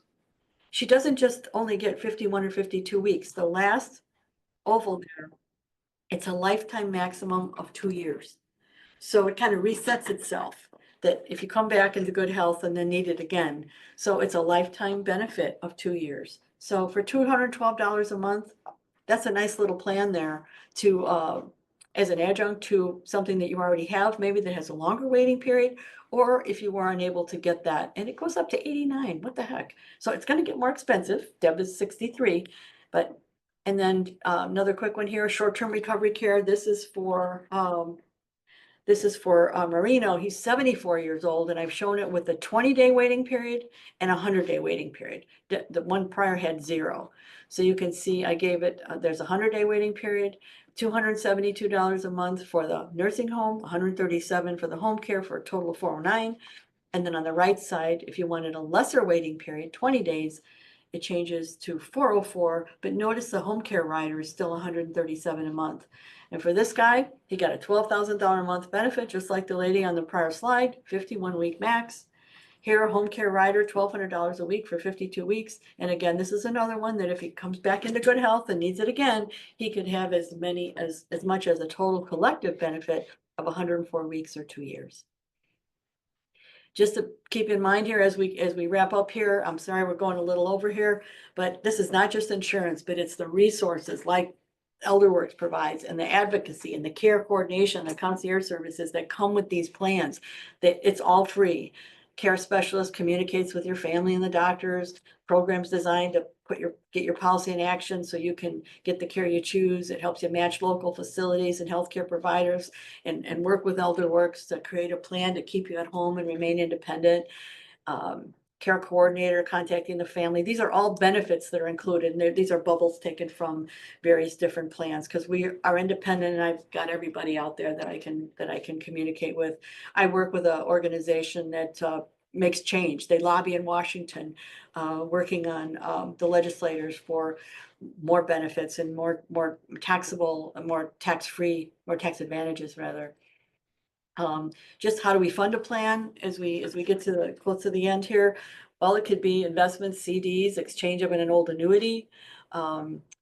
She doesn't just only get 51 or 52 weeks. The last oval there, it's a lifetime maximum of 2 years. So it kind of resets itself that if you come back into good health and then need it again. So it's a lifetime benefit of 2 years. So for $212 a month, that's a nice little plan there to as an adjunct to something that you already have, maybe that has a longer waiting period, or if you are unable to get that, and it goes up to 89, what the heck? So it's gonna get more expensive. Deb is 63, but, and then another quick one here, short-term recovery care. This is for Marino. He's 74 years old, and I've shown it with a 20-day waiting period and a 100-day waiting period. The one prior had 0. So you can see I gave it, there's a 100-day waiting period, $272 a month for the nursing home, $137 for the home care, for a total of $409. And then on the right side, if you wanted a lesser waiting period, 20 days, it changes to $404. But notice the home care rider is still $137 a month. And for this guy, he got a $12,000 a month benefit, just like the lady on the prior slide, 51-week max. Here, a home care rider, $1,200 a week for 52 weeks. And again, this is another one that if he comes back into good health and needs it again, he could have as much as a total collective benefit of 104 weeks or 2 years. Just to keep in mind here as we wrap up here, I'm sorry we're going a little over here, but this is not just insurance, but it's the resources like Elderwerks provides, and the advocacy and the care coordination, the concierge services that come with these plans, that it's all free. Care specialist communicates with your family and the doctors, programs designed to get your policy in action so you can get the care you choose. It helps you match local facilities and healthcare providers and work with Elderwerks to create a plan to keep you at home and remain independent. care coordinator, contacting the family. These are all benefits that are included. And these are bubbles taken from various different plans because we are independent, and I've got everybody out there that I can communicate with. I work with an organization that makes change. They lobby in Washington, working on the legislators for more benefits and more taxable, more tax-free, more tax advantages rather. Just how do we fund a plan as we get to the close to the end here? Well, it could be investments, CDs, exchange of an old annuity.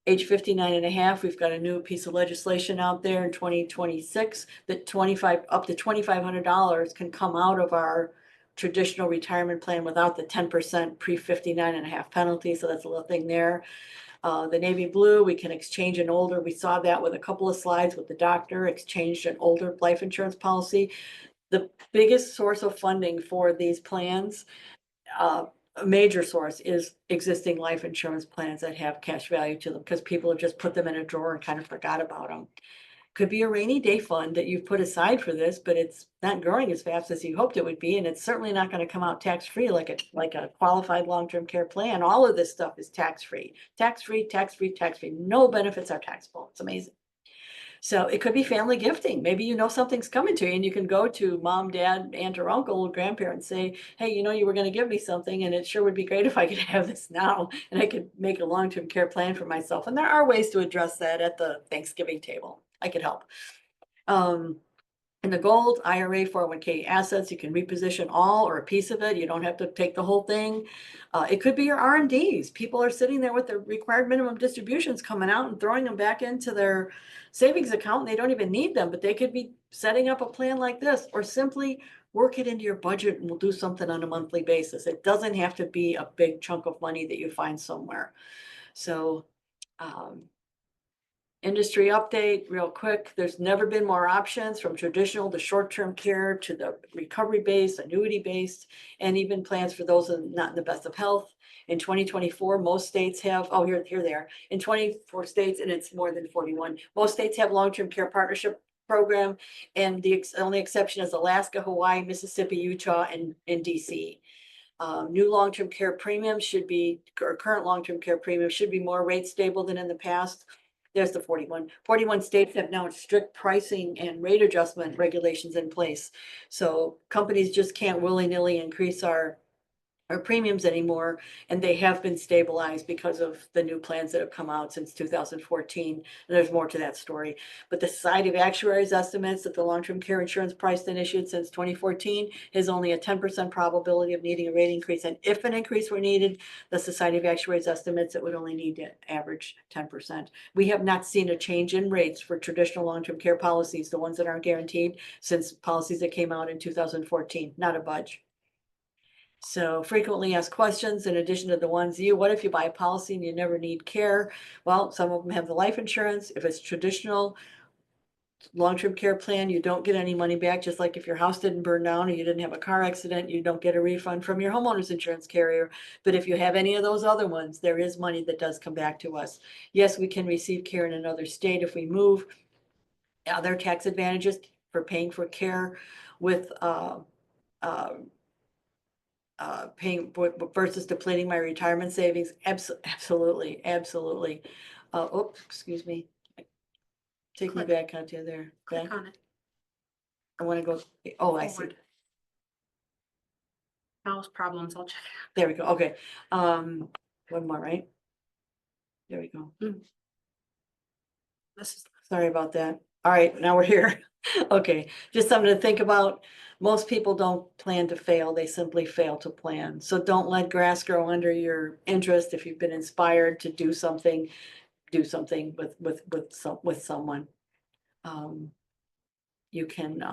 Age 59 and a half, we've got a new piece of legislation out there in 2026 that up to $2,500 can come out of our traditional retirement plan without the 10% pre-59 and a half penalty. So that's a little thing there. The navy blue, we can exchange an older, we saw that with a couple of slides with the doctor, exchanged an older life insurance policy. The biggest source of funding for these plans, a major source, is existing life insurance plans that have cash value to them because people have just put them in a drawer and kind of forgot about them. Could be a rainy day fund that you've put aside for this, but it's not growing as fast as you hoped it would be, and it's certainly not going to come out tax-free like a qualified long-term care plan. All of this stuff is tax-free, tax-free, tax-free, tax-free. No benefits are taxable. It's amazing. So it could be family gifting. Maybe you know something's coming to you and you can go to mom, dad, aunt or uncle or grandparent and say, hey, you were going to give me something and it sure would be great if I could have this now and I could make a long-term care plan for myself. And there are ways to address that at the Thanksgiving table. I could help. In the gold, IRA, 401k assets, you can reposition all or a piece of it. You don't have to take the whole thing. It could be your R&Ds. People are sitting there with their required minimum distributions coming out and throwing them back into their savings account. And they don't even need them, but they could be setting up a plan like this, or simply work it into your budget and we'll do something on a monthly basis. It doesn't have to be a big chunk of money that you find somewhere. So, industry update real quick. There's never been more options, from traditional to short-term care to the recovery-based, annuity-based, and even plans for those not in the best of health. In 2024, most states have, here they are. In 24 states, and it's more than 41, most states have long-term care partnership program, and the only exception is Alaska, Hawaii, Mississippi, Utah, and DC. New long-term care premiums should be, or current long-term care premiums should be more rate stable than in the past. There's the 41. 41 states have now strict pricing and rate adjustment regulations in place. So companies just can't willy-nilly increase our premiums anymore, and they have been stabilized because of the new plans that have come out since 2014. And there's more to that story. But the Society of Actuaries estimates that the long-term care insurance price then issued since 2014 is only a 10% probability of needing a rate increase. And if an increase were needed, the Society of Actuaries estimates it would only need to average 10%. We have not seen a change in rates for traditional long-term care policies, the ones that aren't guaranteed, since policies that came out in 2014, not a budge. So frequently asked questions, in addition to the ones what if you buy a policy and you never need care? Well, some of them have the life insurance. If it's traditional long-term care plan, you don't get any money back. Just like if your house didn't burn down or you didn't have a car accident, you don't get a refund from your homeowner's insurance carrier. But if you have any of those other ones, there is money that does come back to us. Yes, we can receive care in another state if we move. Other tax advantages for paying for care with paying versus depleting my retirement savings. Absolutely. Oops, excuse me. Take me back onto there. Click on it. I want to go. Oh, I see. Forward. Mouse problems, I'll check it out. There we go. Okay. One more, right? There we go. This is Sorry about that. All right, now we're here. Okay, just something to think about. Most people don't plan to fail, they simply fail to plan. So don't let grass grow under your interest. If you've been inspired to do something with someone. You can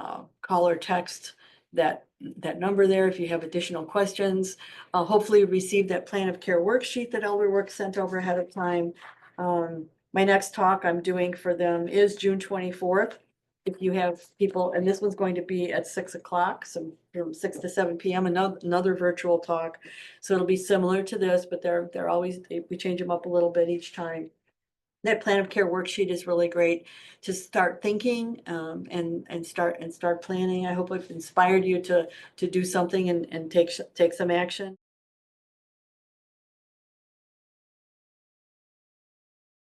call or text that number there if you have additional questions. Hopefully you received that plan of care worksheet that Elderwerks sent over ahead of time. My next talk I'm doing for them is June 24th. If you have people, and this one's going to be at 6 o'clock, so from 6 to 7 p.m., another virtual talk. So it'll be similar to this, but they're always, we change them up a little bit each time. That plan of care worksheet is really great to start thinking and start planning. I hope I've inspired you to do something and take some action.